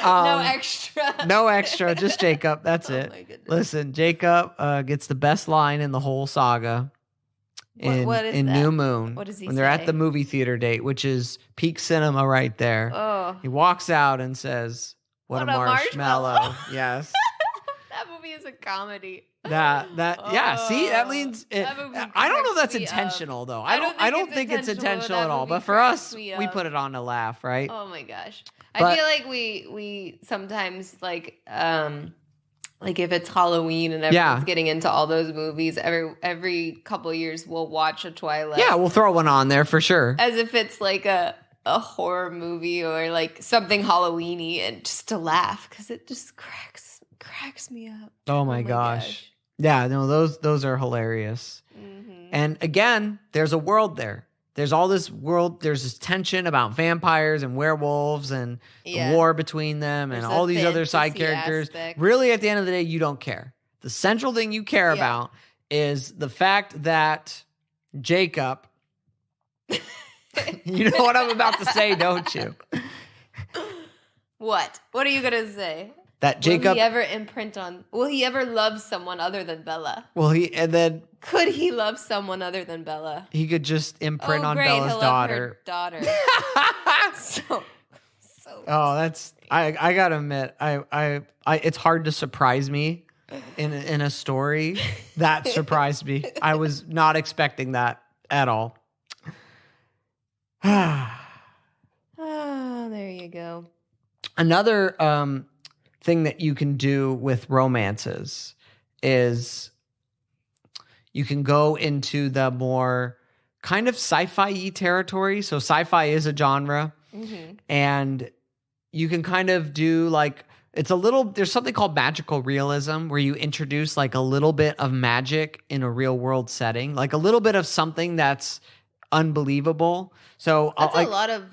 No extra. No extra, just Jacob. That's it. My goodness. Listen, Jacob gets the best line in the whole saga. What is that? New Moon. What does he when they're at the movie theater date, which is peak cinema right there. Oh. He walks out and says, What a marshmallow. Yes. That movie is a comedy. Yeah, see, that means I don't know if that's intentional though. I don't think it's intentional at all. But for us, we put it on to laugh, right? Oh my gosh. I feel like we sometimes like if it's Halloween and everyone's getting into all those movies, every couple of years we'll watch a Twilight. Yeah, we'll throw one on there for sure. As if it's like a horror movie or like something Halloween-y, and just to laugh because it just cracks me up. Oh my gosh. Yeah, no, those are hilarious. Mm-hmm. And again, there's a world there. There's all this world, there's this tension about vampires and werewolves and the war between them and all these other side characters. Aspect. Really, at the end of the day, you don't care. The central thing you care about is the fact that Jacob You know what I'm about to say, don't you? What? What are you gonna say? That Jacob. Will he ever love someone other than Bella? Well, Could he love someone other than Bella? he could just imprint on great, Bella's he'll daughter. love her daughter. so. Oh, that's I gotta admit, I it's hard to surprise me in a story. That surprised me. I was not expecting that at all. Oh, there you go. Another thing that you can do with romances is you can go into the more kind of sci-fi-y territory. So sci-fi is a genre, and you can kind of do like, there's something called magical realism where you introduce like a little bit of magic in a real world setting, like a little bit of something that's unbelievable. So that's a lot of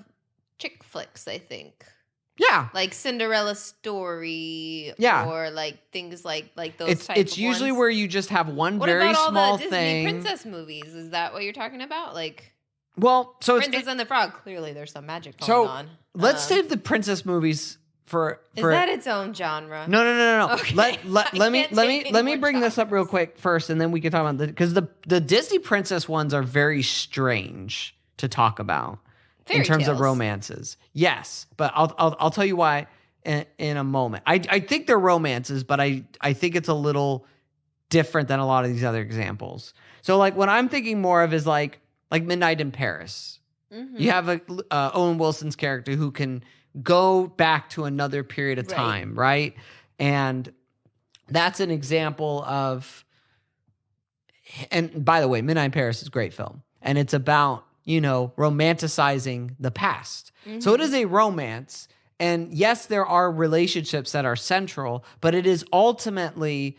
chick flicks, I think. Yeah. Like Cinderella story, or like things like those types It's of usually ones. where you just have one What very about all small the Disney thing. princess movies? Is that what you're talking about? Like, well, so Princess and the Frog. Clearly, there's some magic going so on. let's save the princess movies for. Is that its own genre? No. Okay. Let me Can't take bring more this up real quick first, and then we can talk about because the Disney princess ones are very strange to talk about in terms of tales. romances. Yes, but I'll tell you why in a moment. I think they're romances, but I think it's a little different than a lot of these other examples. So like what I'm thinking more of is like Midnight in Paris. Mm-hmm. You have Owen Wilson's character who can go back to another period of time, right? And that's an example of, and by the way, Midnight in Paris is a great film. And it's about, romanticizing the past. Mm-hmm. So it is a romance. And yes, there are relationships that are central, but it is ultimately,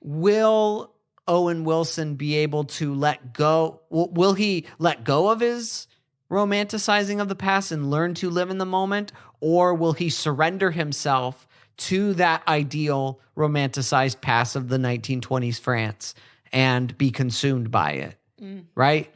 will Owen Wilson be able to let go? Will he let go of his romanticizing of the past and learn to live in the moment? Or will he surrender himself to that ideal romanticized past of the 1920s France and be consumed by it? Right?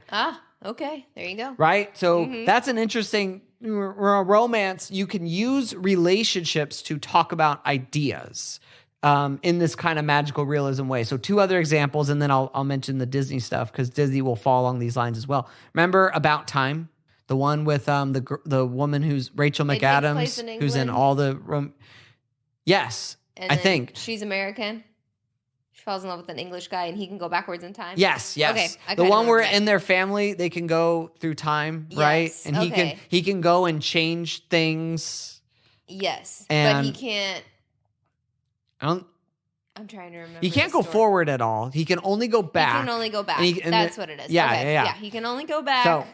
Okay. There you go. Right? So that's an interesting romance. You can use relationships to talk about ideas in this kind of magical realism way. So two other examples, and then I'll mention the Disney stuff because Disney will fall along these lines as well. Remember About Time? The one with the woman who's Rachel McAdams, who's in all the yes, and I think she's American. She falls in love with an English guy, and he can go backwards in time. Yes. Okay, The one where in their family they can go through time, right? Yes, And okay. he can go and change things. Yes, And but he can't. I'm trying to remember. He can't the go story. forward at all. He can only go back. He can only go back. And That's what it is. Yeah, Okay. yeah. He can only go back. So-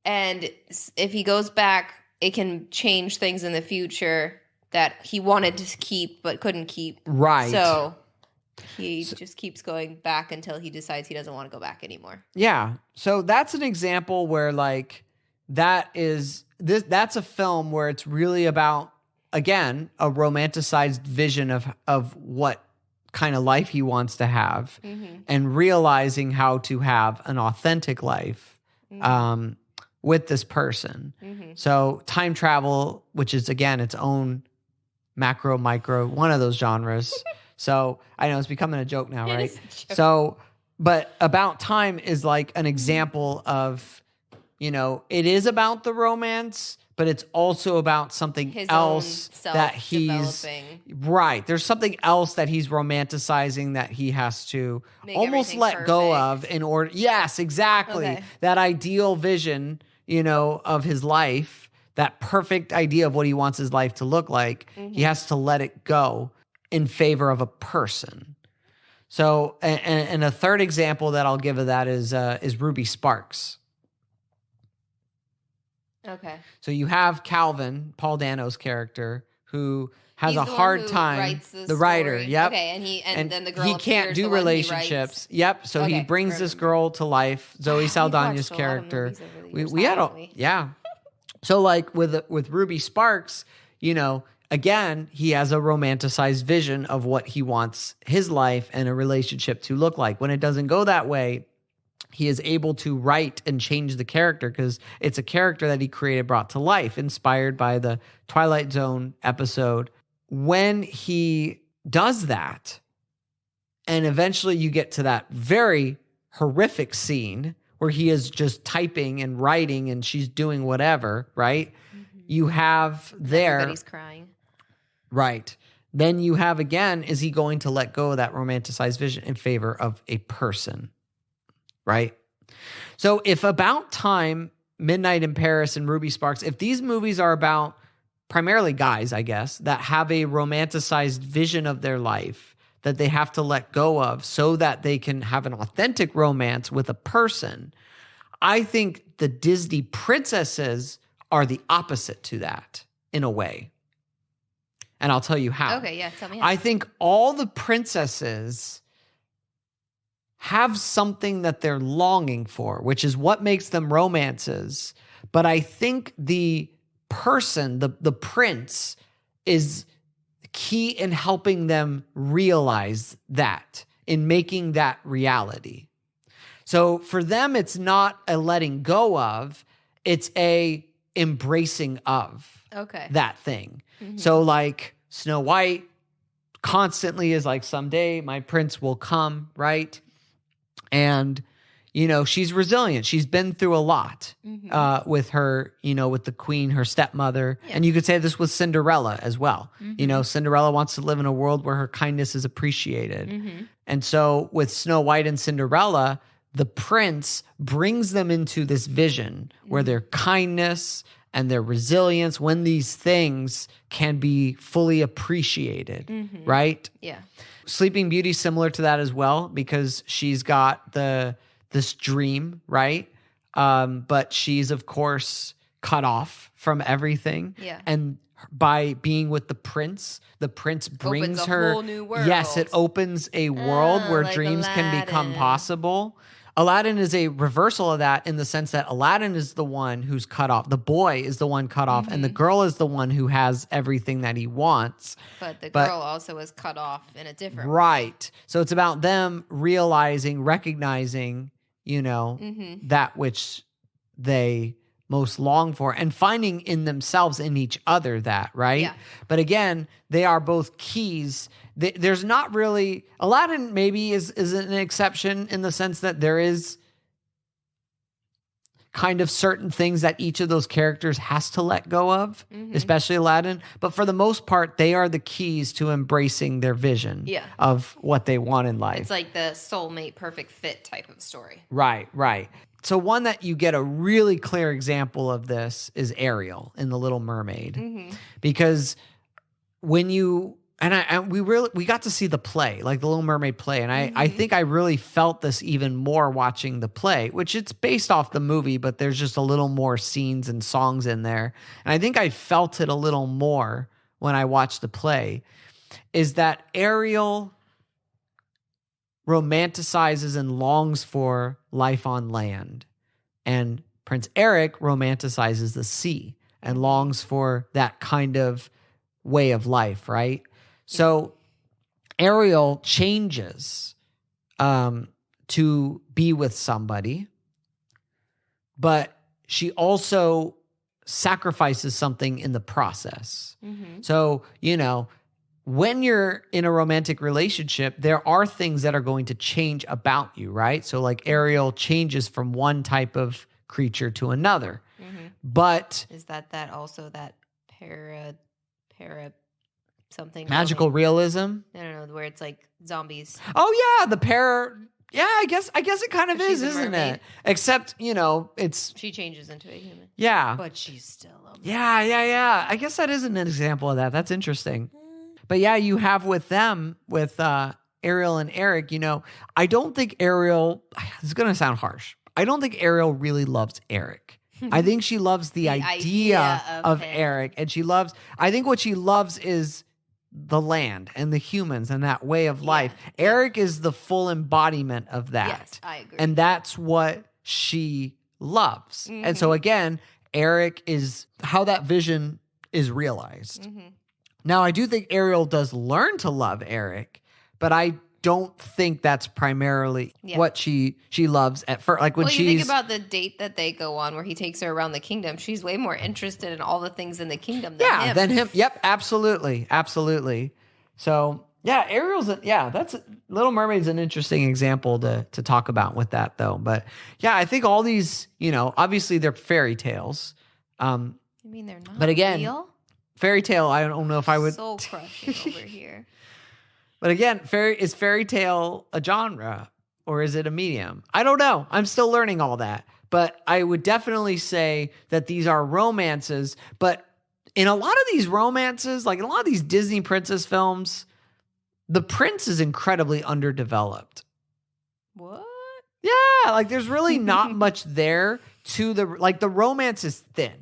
And if he goes back, it can change things in the future that he wanted to keep but couldn't keep. Right. So he just keeps going back until he decides he doesn't want to go back anymore. Yeah. So that's an example where like that's a film where it's really about, again, a romanticized vision of what kind of life he wants to have and realizing how to have an authentic life with this person. So time travel, which is again its own macro, micro, one of those genres. So I know it's becoming a joke now, right? So, but About Time is like an example of, it is about the romance, but it's also about something His else own that he's self-developing. right. There's something else that he's romanticizing that he has to Make almost everything let go perfect. of in order. Yes, exactly. Okay. That ideal vision, of his life, that perfect idea of what he wants his life to look like. He has to let it go in favor of a person. So, and a third example that I'll give of that is Ruby Sparks. Okay. So you have Calvin, Paul Dano's character, who has He's a the one hard who time. writes the writer, story. yep. Okay, and then the girl he can't appears, do the one he relationships. writes. Yep. So he Okay, brings I this remember. girl to life. Zoe We've Saldana's watched a lot of character. movies over the years, We had haven't we? yeah. So like with Ruby Sparks, again, he has a romanticized vision of what he wants his life and a relationship to look like. When it doesn't go that way, he is able to write and change the character because it's a character that he created, brought to life, inspired by the Twilight Zone episode. When he does that, and eventually you get to that very horrific scene where he is just typing and writing and she's doing whatever, right? You have there. Everybody's crying. Right. Then you have again, is he going to let go of that romanticized vision in favor of a person? Right? So if About Time, Midnight in Paris, and Ruby Sparks, if these movies are about primarily guys, I guess, that have a romanticized vision of their life that they have to let go of so that they can have an authentic romance with a person, I think the Disney princesses are the opposite to that in a way. And I'll tell you how. Okay, yeah, tell me how. I think all the princesses have something that they're longing for, which is what makes them romances. But I think the person, the prince, is key in helping them realize that, in making that reality. So for them, it's not a letting go of, it's a embracing of that thing. Mm-hmm. So like Snow White constantly is like, someday my prince will come, right? And, you know, she's resilient. She's been through a lot with her, you know, with the queen, her stepmother. Yeah. And you could say this with Cinderella as well. Mm-hmm. You know, Cinderella wants to live in a world where her kindness is appreciated. Mm-hmm. And so with Snow White and Cinderella, the prince brings them into this vision where their kindness and their resilience, when these things can be fully appreciated, right? Yeah. Sleeping Beauty similar to that as well, because she's got this dream, right? But she's of course cut off from everything. Yeah. And by being with the prince brings opens a her whole new world. Yes, it opens a world where like dreams can become Aladdin. possible. Aladdin is a reversal of that in the sense that Aladdin is the one who's cut off. The boy is the one cut off, and the girl is the one who has everything that he wants. But the girl also is cut off in a different way. Right. So it's about them realizing, recognizing, you know, that which they most long for and finding in themselves, in each other, that, right? Yeah. But again, they are both keys. There's not really, Aladdin maybe is an exception in the sense that there is kind of certain things that each of those characters has to let go of, especially Aladdin. But for the most part, they are the keys to embracing their vision of what they want in life. It's like the soulmate perfect fit type of story. Right, right. So one that you get a really clear example of this is Ariel in The Little Mermaid. Because when you, we got to see the play, like the Little Mermaid play. And I think I really felt this even more watching the play, which it's based off the movie, but there's just a little more scenes and songs in there. And I think I felt it a little more when I watched the play, is that Ariel romanticizes and longs for life on land. And Prince Eric romanticizes the sea and longs for that kind of way of life, right? So Ariel changes to be with somebody, but she also sacrifices something in the process. So, you know, when you're in a romantic relationship, there are things that are going to change about you, right? So like Ariel changes from one type of creature to another. But is that also that para something magical realism? No, where it's like zombies. Oh yeah, yeah, I guess it kind of is, isn't it? Except, you know, she changes into a human. Yeah. But she's still a man. Yeah. I guess that isn't an example of that. That's interesting. But yeah, you have with them, with Ariel and Eric, you know, I don't think Ariel, it's going to sound harsh, I don't think Ariel really loves Eric. I think she loves the idea of Eric. And I think what she loves is the land and the humans and that way of life. Eric is the full embodiment of that. Yes, I agree. And that's what she loves. And so again, Eric is how that vision is realized. Now, I do think Ariel does learn to love Eric, but I don't think that's primarily Yeah. what she loves at first. Like when Well, you she's think about the date that they go on where he takes her around the kingdom. She's way more interested in all the things in the kingdom than him. than him. Yep, absolutely, absolutely. So yeah, that's Little Mermaid's an interesting example to talk about with that though. But yeah, I think all these, obviously they're fairy tales. I mean, they're not. But again, real? fairy tale. I don't know if I would. Soul crushing over here. But again, is fairy tale a genre or is it a medium? I don't know. I'm still learning all that. But I would definitely say that these are romances. But in a lot of these romances, like in a lot of these Disney princess films, the prince is incredibly underdeveloped. What? Yeah, like there's really not much there to the romance is thin.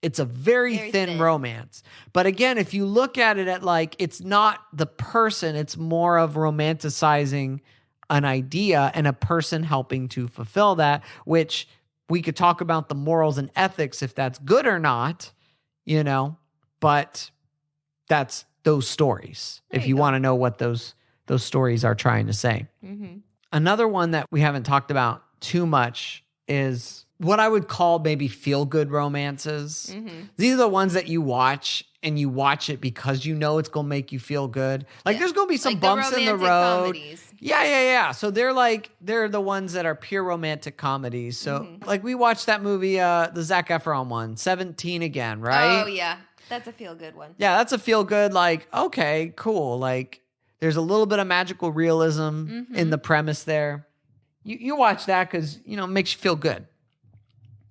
It's a very thin romance. But again, if you look at it at like, it's not the person, it's more of romanticizing an idea and a person helping to fulfill that, which we could talk about the morals and ethics if that's good or not, but that's those stories. If you want to know what those stories are trying to say. Mm-hmm. Another one that we haven't talked about too much is what I would call maybe feel-good romances. Mm-hmm. These are the ones that you watch and you watch it because it's going to make you feel good. Like there's going to be some Like bumps in the romantic road. comedies. Yeah. So they're the ones that are pure romantic comedies. So like we watched that movie, the Zac Efron one, 17 Again, right? Oh, yeah. That's a feel-good one. Yeah, that's a feel-good, like, okay, cool. Like there's a little bit of magical realism in the premise there. You watch that because, it makes you feel good.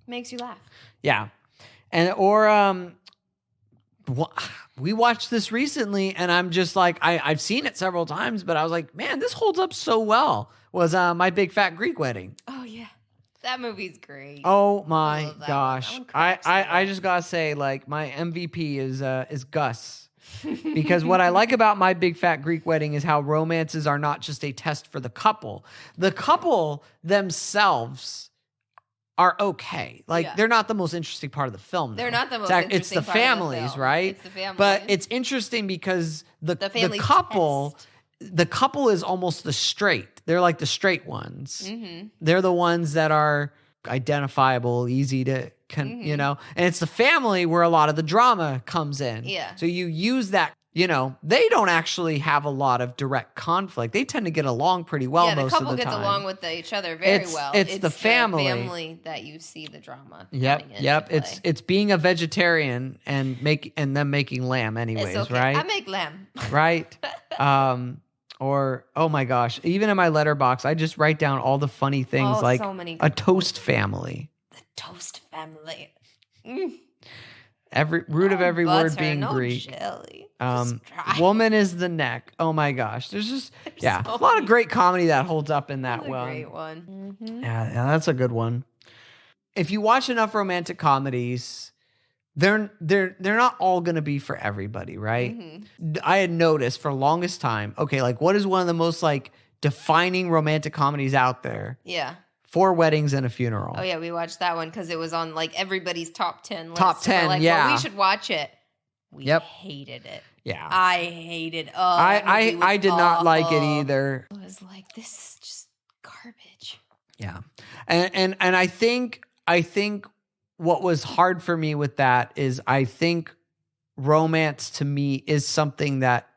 Makes you laugh. Yeah. We watched this recently and I'm just like, I've seen it several times, but I was like, man, this holds up so well. Was My Big Fat Greek Wedding. Oh, yeah. That movie's great. Oh I my love that gosh. one. That one cracks me I up. just gotta say, like, my MVP is Gus. Because what I like about My Big Fat Greek Wedding is how romances are not just a test for the couple. The couple themselves are okay. Like they're not the most interesting part of the film. They're though. not the most It's interesting the part of the families, film. right? It's the family. But it's interesting because the family couple test. the couple is almost the straight. They're like the straight ones. Mm-hmm. They're the ones that are identifiable, easy to and it's the family where a lot of the drama comes in. Yeah. So you use that, they don't actually have a lot of direct conflict. They tend to get along pretty well Yeah, the most of couple the gets time. along with each other very It's- well. it's the family. That you see the drama. Yep. coming into Yep. play. It's being a vegetarian and them making lamb anyways, It's okay. right? I make lamb. Right? Or oh my gosh, even in my letterbox, I just write down all the funny things Oh, like so many a good toast family. The toast family. Mm. Every root of No every butter, word being no Greek. jelly. Just dry. Woman is the neck. Oh my gosh, there's just There's a so lot of many. great comedy that holds up in that That's a one. great one. Mm-hmm. Yeah, that's a good one. If you watch enough romantic comedies, they're not all going to be for everybody, right? Mm-hmm. I had noticed for the longest time, okay, like what is one of the most like defining romantic comedies out there? Yeah. 4 Weddings and a Funeral. Oh yeah, we watched that one because it was on like everybody's top 10 list. Top So we're 10, like, yeah. well, we should watch it. We Yep. hated it. Yeah. I hated. Oh, that movie was I did not like it awful. either. I was like, this is just garbage. Yeah. And I think what was hard for me with that is I think romance to me is something that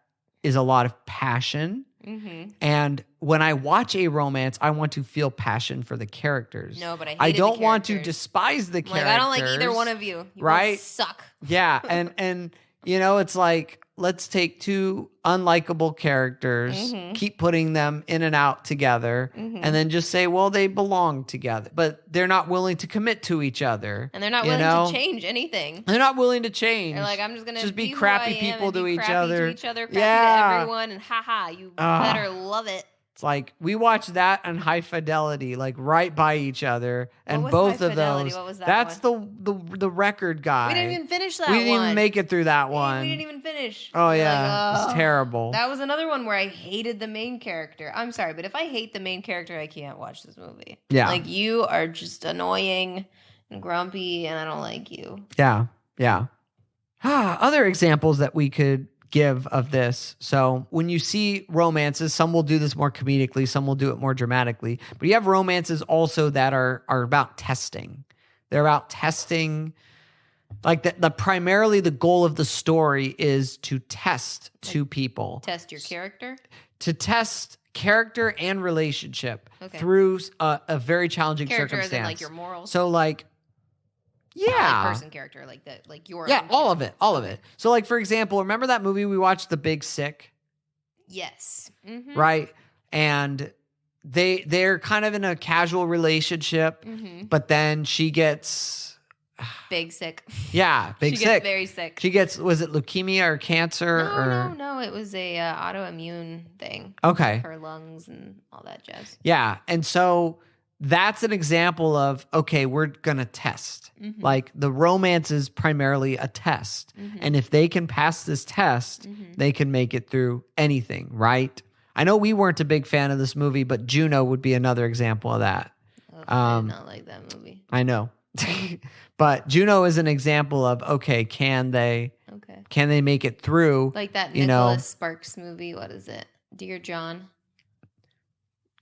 is a lot of passion. Mm-hmm. And when I watch a romance, I want to feel passion for the characters. No, but I I hated don't the want to characters. despise the I'm characters. like, I don't like either one of you. You Right? both suck. Yeah, and it's like let's take 2 unlikable characters, Mhm. keep putting them in and out together, Mhm. and then just say, well, they belong together, but they're not willing to commit to each other, And they're not you willing know? to change anything. They're not willing to change. They're like, I'm just gonna Just be who crappy I am people and to be each crappy other. to each other, crappy Yeah. to everyone, and haha, you Ah. better love it. It's like we watched that and High Fidelity, like right by each other, and was both High of Fidelity? those. What was that That's the record guy. We didn't even finish that We one. didn't even make it through that one. We didn't even finish. Oh We're yeah, like, it's "Oh." terrible. That was another one where I hated the main character. I'm sorry, but if I hate the main character, I can't watch this movie. Yeah. Like, you are just annoying and grumpy, and I don't like you. Yeah. Other examples that we could give of this. So when you see romances, some will do this more comedically, some will do it more dramatically. But you have romances also that are about testing. They're about testing. Like the primarily the goal of the story is to test two people. Test your character? To test character and relationship through a very challenging Character circumstance. as in like your morals? So like, Not yeah. like person character, like that, like your Yeah, own all of character. it. All of it. So like, for example, remember that movie we watched, The Big Sick? Yes. Mm-hmm. Right? And they're kind of in a casual relationship, but then she gets Big sick. big She sick. gets very sick. She gets, was it leukemia or cancer? No. It was a autoimmune thing. Okay. Her lungs and all that jazz. Yeah. And so that's an example of, okay, we're going to test. Like the romance is primarily a test. And if they can pass this test, they can make it through anything, right? I know we weren't a big fan of this movie, but Juno would be another example of that. I did not like that movie. I know. But Juno is an example of, okay, can they make it through? Like that you Nicholas know, Sparks movie. What is it? Dear John.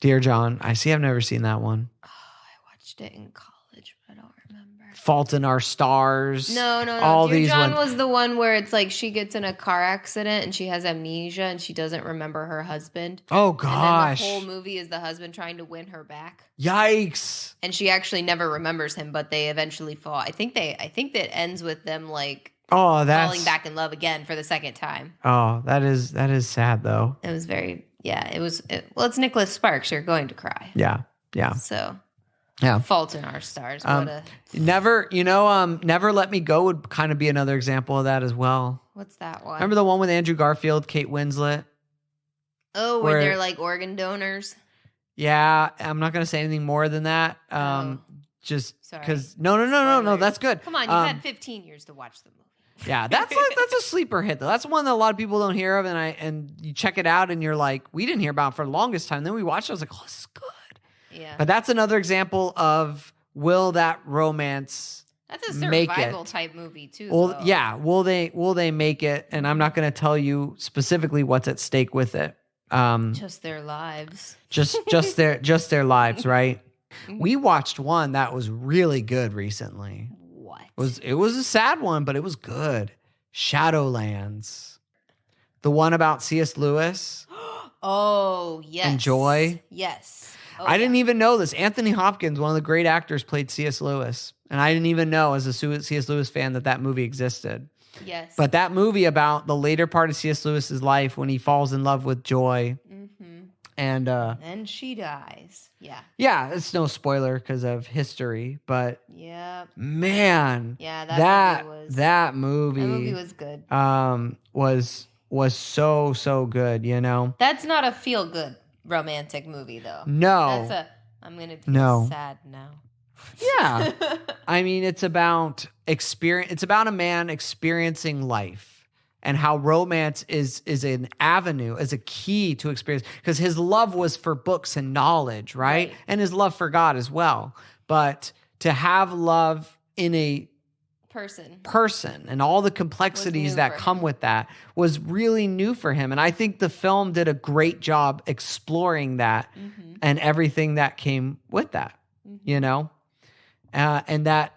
Dear John. I see. I've never seen that one. Oh, I watched it in college, but I don't remember. Fault in Our Stars. No. All Dear these John ones. was the one where it's like she gets in a car accident and she has amnesia and she doesn't remember her husband. Oh gosh. And then the whole movie is the husband trying to win her back. Yikes. And she actually never remembers him, but they eventually fall. I think that ends with them like Oh, that's falling back in love again for the second time. Oh, that is sad though. It was very well, it's Nicholas Sparks. You're going to cry. Yeah. So Yeah. Fault in Our Stars. What Never Let Me Go would kind of be another example of that as well. what's that one? Remember the one with Andrew Garfield, Kate Winslet? Oh, where- where they're like organ donors. Yeah, I'm not going to say anything more than that. Just Sorry. because no, Spoilers. that's good. Come on, you had 15 years to watch the movie. Yeah, that's a sleeper hit though. That's one that a lot of people don't hear of, and you check it out and you're like, we didn't hear about it for the longest time. Then we watched it, I was like, oh, this is good. Yeah. But that's another example of will that romance That's a make survival it? type movie too. Well, though. yeah, will they make it? And I'm not going to tell you specifically what's at stake with it. Just their lives. just their lives, right? We watched one that was really good recently. What? It was a sad one, but it was good. Shadowlands. The one about C.S. Lewis. Oh, yes. And Joy. Yes. Oh, I didn't even know this. Anthony Hopkins, one of the great actors, played C.S. Lewis. And I didn't even know as a C.S. Lewis fan that movie existed. Yes. But that movie about the later part of C.S. Lewis's life when he falls in love with Joy. And then she dies. Yeah. yeah, it's no spoiler because of history, but Yep. man, Yeah, that movie was good. was so good, you know. That's not a feel good romantic movie though. No. I'm gonna be No. sad now. Yeah. I mean, it's about experience. It's about a man experiencing life and how romance is an avenue, is a key to experience. Because his love was for books and knowledge, right? And his love for God as well. But to have love in a person and all the complexities that come with that was really new for him. And I think the film did a great job exploring that and everything that came with that, you know? And that,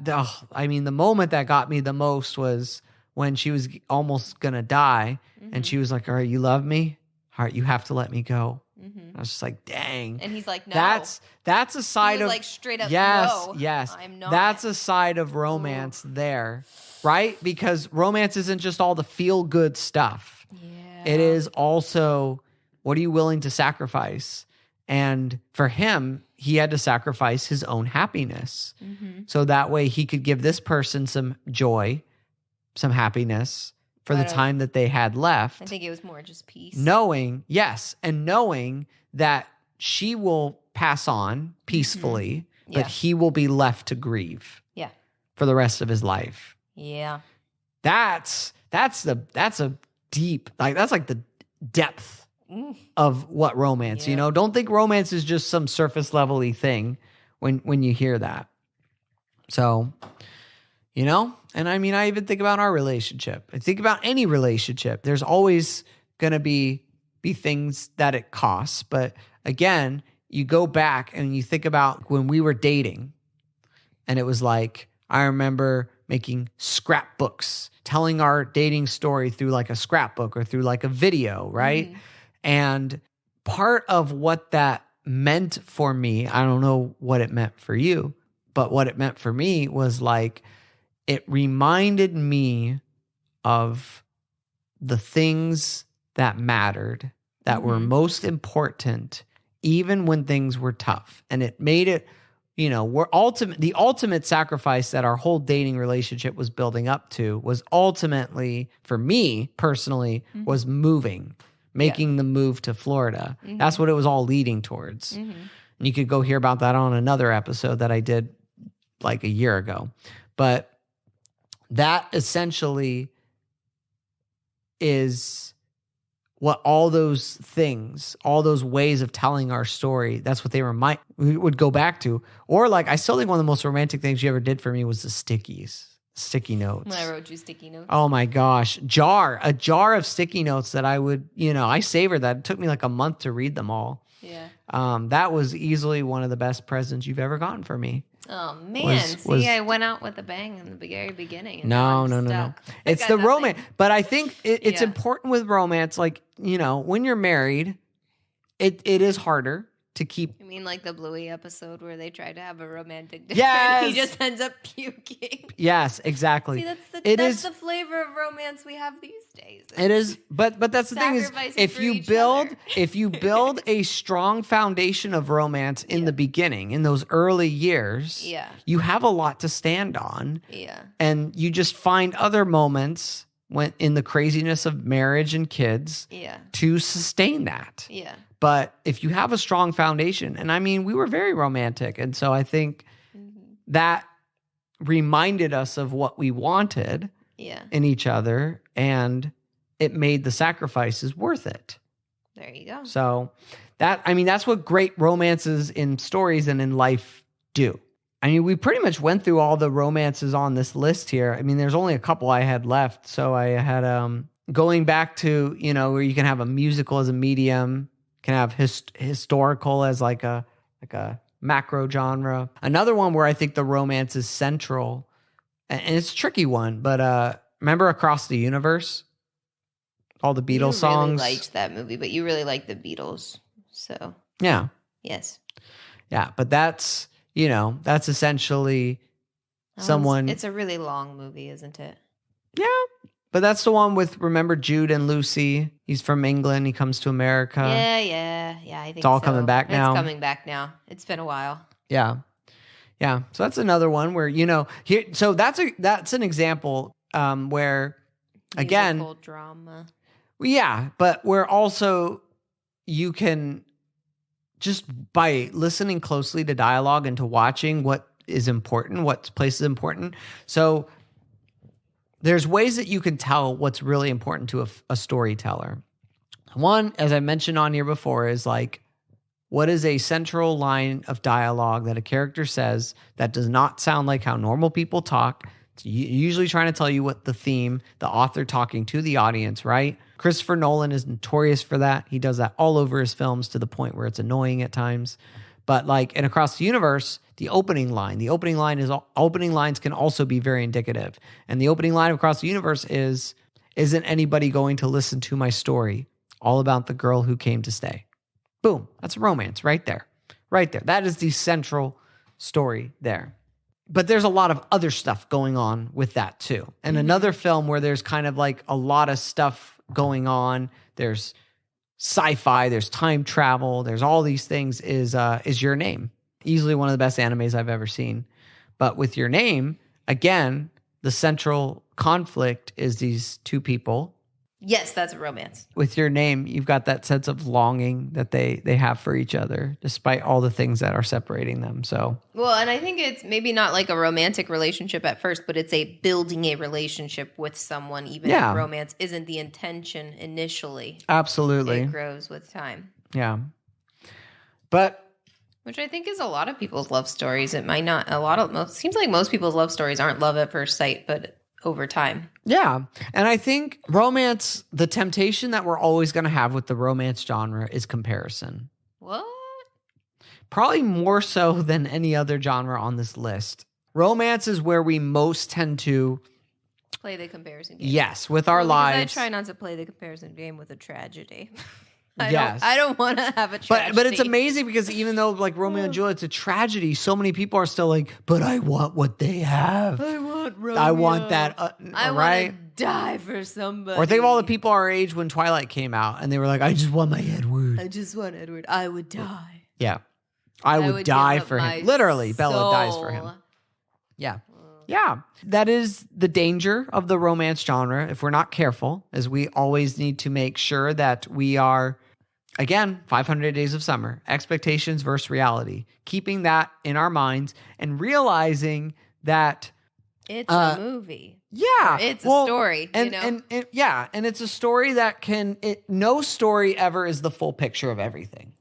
I mean, the moment that got me the most was when she was almost going to die and she was like, all right, you love me? All right, you have to let me go. I was just like, dang. And he's like, no. That's a side of like straight up yes, no. yes. I'm not. That's a side of romance there, right? Because romance isn't just all the feel good stuff. Yeah. It is also what are you willing to sacrifice? And for him, he had to sacrifice his own happiness. So that way he could give this person some joy, some happiness for the time that they had left. I think it was more just peace. Knowing that she will pass on peacefully, but he will be left to grieve. Yeah. For the rest of his life. Yeah. That's a deep, like that's like the depth of what romance, you know? Don't think romance is just some surface level-y thing when you hear that. So, you know? And I mean, I even think about our relationship. I think about any relationship. There's always going to be things that it costs. But again, you go back and you think about when we were dating, and it was like, I remember making scrapbooks, telling our dating story through like a scrapbook or through like a video, right? And part of what that meant for me, I don't know what it meant for you, but what it meant for me was like, it reminded me of the things that mattered, that were most important, even when things were tough. And it made it, you know, the ultimate sacrifice that our whole dating relationship was building up to was ultimately, for me personally, was making the move to Florida. That's what it was all leading towards. And you could go hear about that on another episode that I did like a year ago. But that essentially is what all those things, all those ways of telling our story, that's what we would go back to. Or like, I still think one of the most romantic things you ever did for me was the sticky notes. When I wrote you sticky notes. Oh my gosh. A jar of sticky notes that I would, I savored that. It took me like a month to read them all. Yeah. That was easily one of the best presents you've ever gotten for me. Oh man! I went out with a bang in the very beginning. And No. It's the romance, but I think it's important with romance. Like, when you're married, it is harder to keep. You mean like the Bluey episode where they tried to have a romantic dinner and he just ends up puking? Yes, exactly. See, that's the flavor of romance we have these days. It is, but that's the thing is, if you build a strong foundation of romance in the beginning, in those early years, you have a lot to stand on. Yeah. And you just find other moments in the craziness of marriage and kids to sustain that. Yeah. But if you have a strong foundation, and I mean, we were very romantic. And so I think that reminded us of what we wanted in each other, and it made the sacrifices worth it. There you go. So that's what great romances in stories and in life do. I mean, we pretty much went through all the romances on this list here. I mean, there's only a couple I had left. So I had, going back to, where you can have a musical as a medium, can have historical as like a macro genre. Another one where I think the romance is central, and it's a tricky one, but remember Across the Universe? All the Beatles songs. I really liked that movie, but you really like the Beatles, so. Yeah. Yes. Yeah, but that's essentially someone. It's a really long movie, isn't it? Yeah. But that's the one with, remember Jude and Lucy? He's from England. He comes to America. Yeah. I think it's all coming back now. It's coming back now. It's been a while. Yeah. So that's another one where, here. So that's an example where, again, musical drama. Yeah, but where also you can, just by listening closely to dialogue and to watching what is important, what place is important. So there's ways that you can tell what's really important to a storyteller. One, as I mentioned on here before, is like, what is a central line of dialogue that a character says that does not sound like how normal people talk? It's usually trying to tell you what the theme, the author talking to the audience, right? Christopher Nolan is notorious for that. He does that all over his films to the point where it's annoying at times. But like in Across the Universe, the opening line lines can also be very indicative. And the opening line of Across the Universe is, "Isn't anybody going to listen to my story? All about the girl who came to stay." Boom. That's romance right there. Right there. That is the central story there. But there's a lot of other stuff going on with that too. And another film where there's kind of like a lot of stuff going on, there's sci-fi, there's time travel, there's all these things, is Your Name. Easily one of the best animes I've ever seen. But with Your Name, again, the central conflict is these two people. Yes, that's a romance. With Your Name, you've got that sense of longing that they have for each other, despite all the things that are separating them. So, well, and I think it's maybe not like a romantic relationship at first, but it's a building a relationship with someone, even if romance isn't the intention initially. Absolutely. It grows with time. Yeah. But Which I think is a lot of people's love stories. It might not, seems like most people's love stories aren't love at first sight, but over time. Yeah. And I think romance, the temptation that we're always going to have with the romance genre is comparison. What? Probably more so than any other genre on this list. Romance is where we most tend to Play the comparison game. yes, with our Because lives. I try not to play the comparison game with a tragedy. Yes. I don't want to have a tragedy. But it's amazing because even though like Romeo and Juliet's a tragedy, so many people are still like, but I want what they have. I want Romeo. I want that, I right? want to die for somebody. Or think of all the people our age when Twilight came out and they were like, I just want my Edward. I just want Edward. I would die. Yeah. I would give die up for my him. Literally, Bella dies for him. soul. Yeah. Yeah. That is the danger of the romance genre. If we're not careful, as we always need to make sure that we are, again, 500 Days of Summer, expectations versus reality, keeping that in our minds and realizing that It's a movie. yeah, It's a story, and, you know? and it's a story that no story ever is the full picture of everything.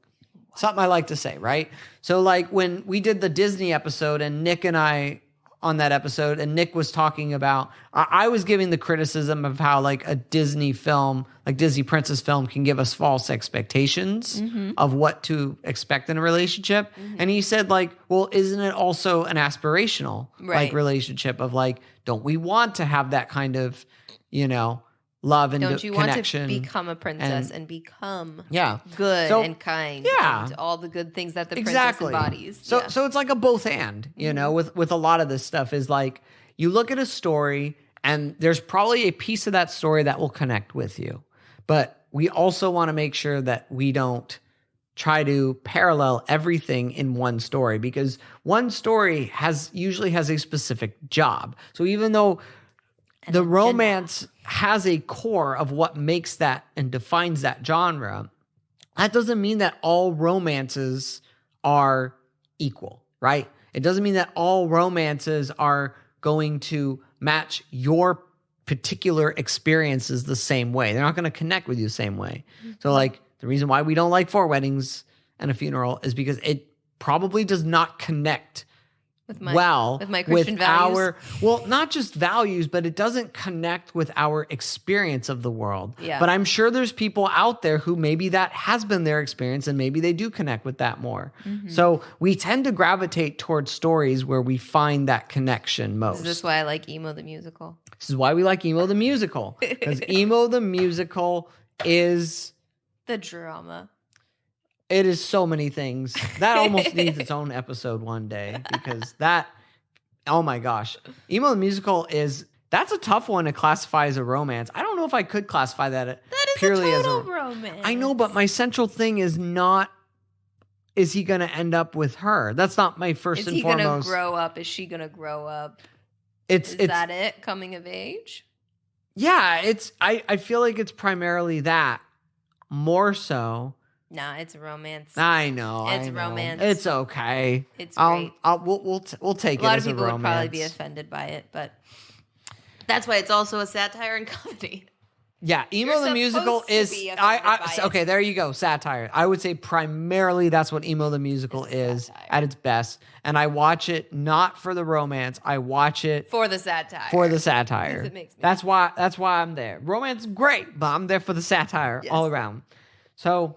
Something I like to say, right? So like when we did the Disney episode and Nick and I on that episode, and Nick was talking about, I was giving the criticism of how like a Disney film, like Disney princess film, can give us false expectations of what to expect in a relationship. And he said like, well, isn't it also an aspirational like Right. relationship of like, don't we want to have that kind of, love and Don't you connection? want to become a princess and become Yeah. good So- and kind? Yeah. And all the good things that the Exactly. princess embodies. So Yeah. so it's like a both and, with a lot of this stuff is like you look at a story and there's probably a piece of that story that will connect with you. But we also want to make sure that we don't try to parallel everything in one story because one story usually has a specific job. So even though the romance has a core of what makes that and defines that genre, that doesn't mean that all romances are equal, right? It doesn't mean that all romances are going to match your particular experiences the same way. They're not going to connect with you the same way. So like the reason why we don't like Four Weddings and a Funeral is because it probably does not connect with my Christian values. not just values, but it doesn't connect with our experience of the world. Yeah. But I'm sure there's people out there who maybe that has been their experience and maybe they do connect with that more. So we tend to gravitate towards stories where we find that connection most. Is this why I like Emo the Musical? This is why we like Emo the Musical. Because Emo the Musical is... The drama. It is so many things. That almost needs its own episode one day because oh my gosh. Emo the Musical that's a tough one to classify as a romance. I don't know if I could classify that That is purely a as total romance. I know, but my central thing is not, is he going to end up with her? That's not my first Is and he going to foremost. grow up? Is she going to grow up? It's Is that it? Coming of age? yeah, I feel like it's primarily that more so. Nah, it's romance. I know. It's I know. romance. It's okay. It's great. We'll take A it lot as of people a would probably romance. be offended by it, but that's why it's also a satire and comedy. Yeah, Emo You're the Musical supposed to is be offended by it. okay, there you go, satire. I would say primarily that's what Emo the Musical It's is satire. at its best. And I watch it not for the romance. I watch it For the satire. for the satire. Because it makes me that's why I'm there. Romance is great, but I'm there for the satire Yes. all around. So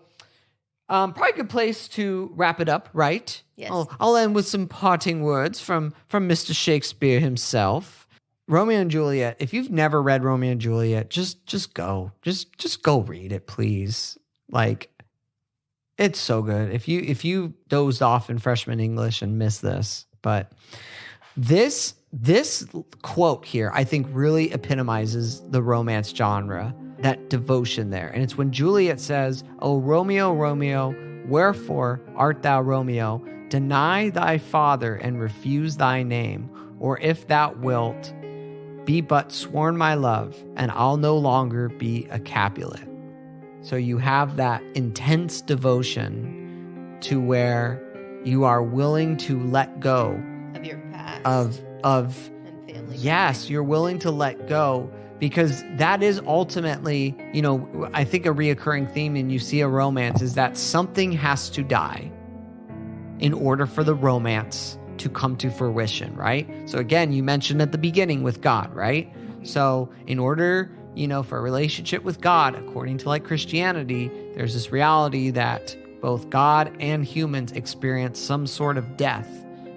probably a good place to wrap it up, right? Yes. I'll end with some parting words from Mr. Shakespeare himself. Romeo and Juliet. If you've never read Romeo and Juliet, just go. Just go read it, please. Like, it's so good. If you dozed off in freshman English and missed this, but this quote here, I think really epitomizes the romance genre, that devotion there. And it's when Juliet says, "O Romeo, Romeo, wherefore art thou Romeo? Deny thy father and refuse thy name, or if thou wilt, be but sworn my love, and I'll no longer be a Capulet." So you have that intense devotion to where you are willing to let go Of your past. of And family. yes, you're willing to let go, because that is ultimately, I think a reoccurring theme when you see a romance is that something has to die. in order for the romance to come to fruition, right? So again, you mentioned at the beginning with God, right? So in order, for a relationship with God, according to like Christianity, there's this reality that both God and humans experience some sort of death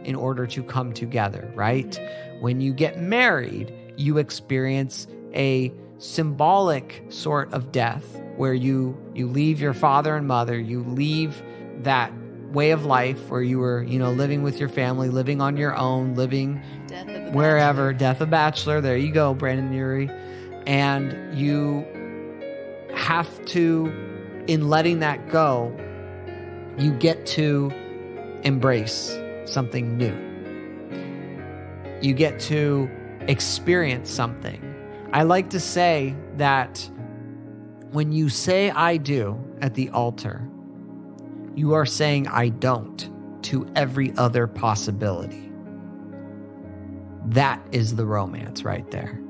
in order to come together, right? When you get married, you experience a symbolic sort of death where you leave your father and mother, you leave that way of life where you were, living with your family, living on your own, living wherever, death of bachelor. There you go, Brandon Urie. And you have to, in letting that go, you get to embrace something new. You get to experience something. I like to say that when you say I do at the altar, you are saying I don't to every other possibility. That is the romance right there.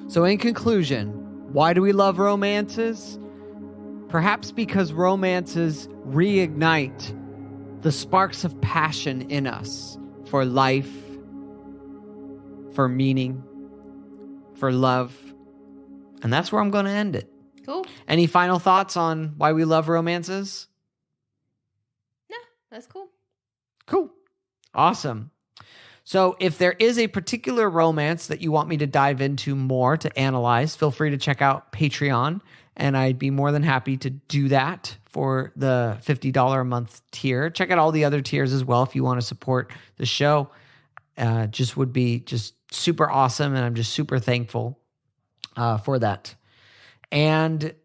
So in conclusion, why do we love romances? Perhaps because romances reignite the sparks of passion in us for life, for meaning, for love. And that's where I'm going to end it. Cool. Any final thoughts on why we love romances? No, that's cool. Cool. Awesome. So if there is a particular romance that you want me to dive into more to analyze, feel free to check out Patreon, and I'd be more than happy to do that for the $50 a month tier. Check out all the other tiers as well if you want to support the show. Just would be just super awesome, and I'm just super thankful for that. And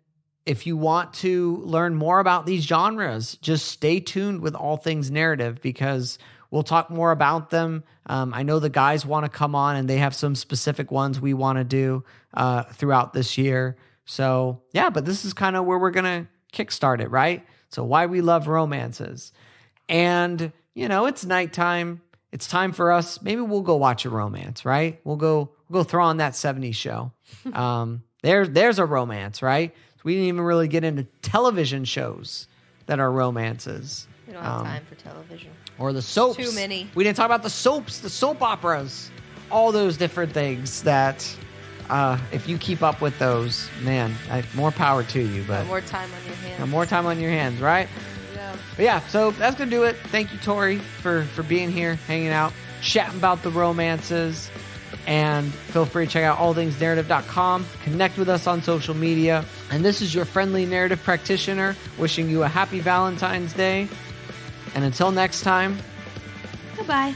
if you want to learn more about these genres, just stay tuned with All Things Narrative because we'll talk more about them. I know the guys want to come on and they have some specific ones we want to do throughout this year. So yeah, but this is kind of where we're going to kickstart it, right? So why we love romances. And, it's nighttime. It's time for us. Maybe we'll go watch a romance, right? We'll go throw on that 70s show. There's a romance, right? So we didn't even really get into television shows that are romances. We don't have time for television. Or the soaps. Too many. We didn't talk about the soaps, the soap operas, all those different things that if you keep up with those, man, more power to you. But more time on your hands. More time on your hands, right? Yeah. But yeah, so that's going to do it. Thank you, Tori, for being here, hanging out, chatting about the romances. And feel free to check out allthingsnarrative.com. Connect with us on social media. And this is your friendly narrative practitioner wishing you a happy Valentine's Day. And until next time, Goodbye.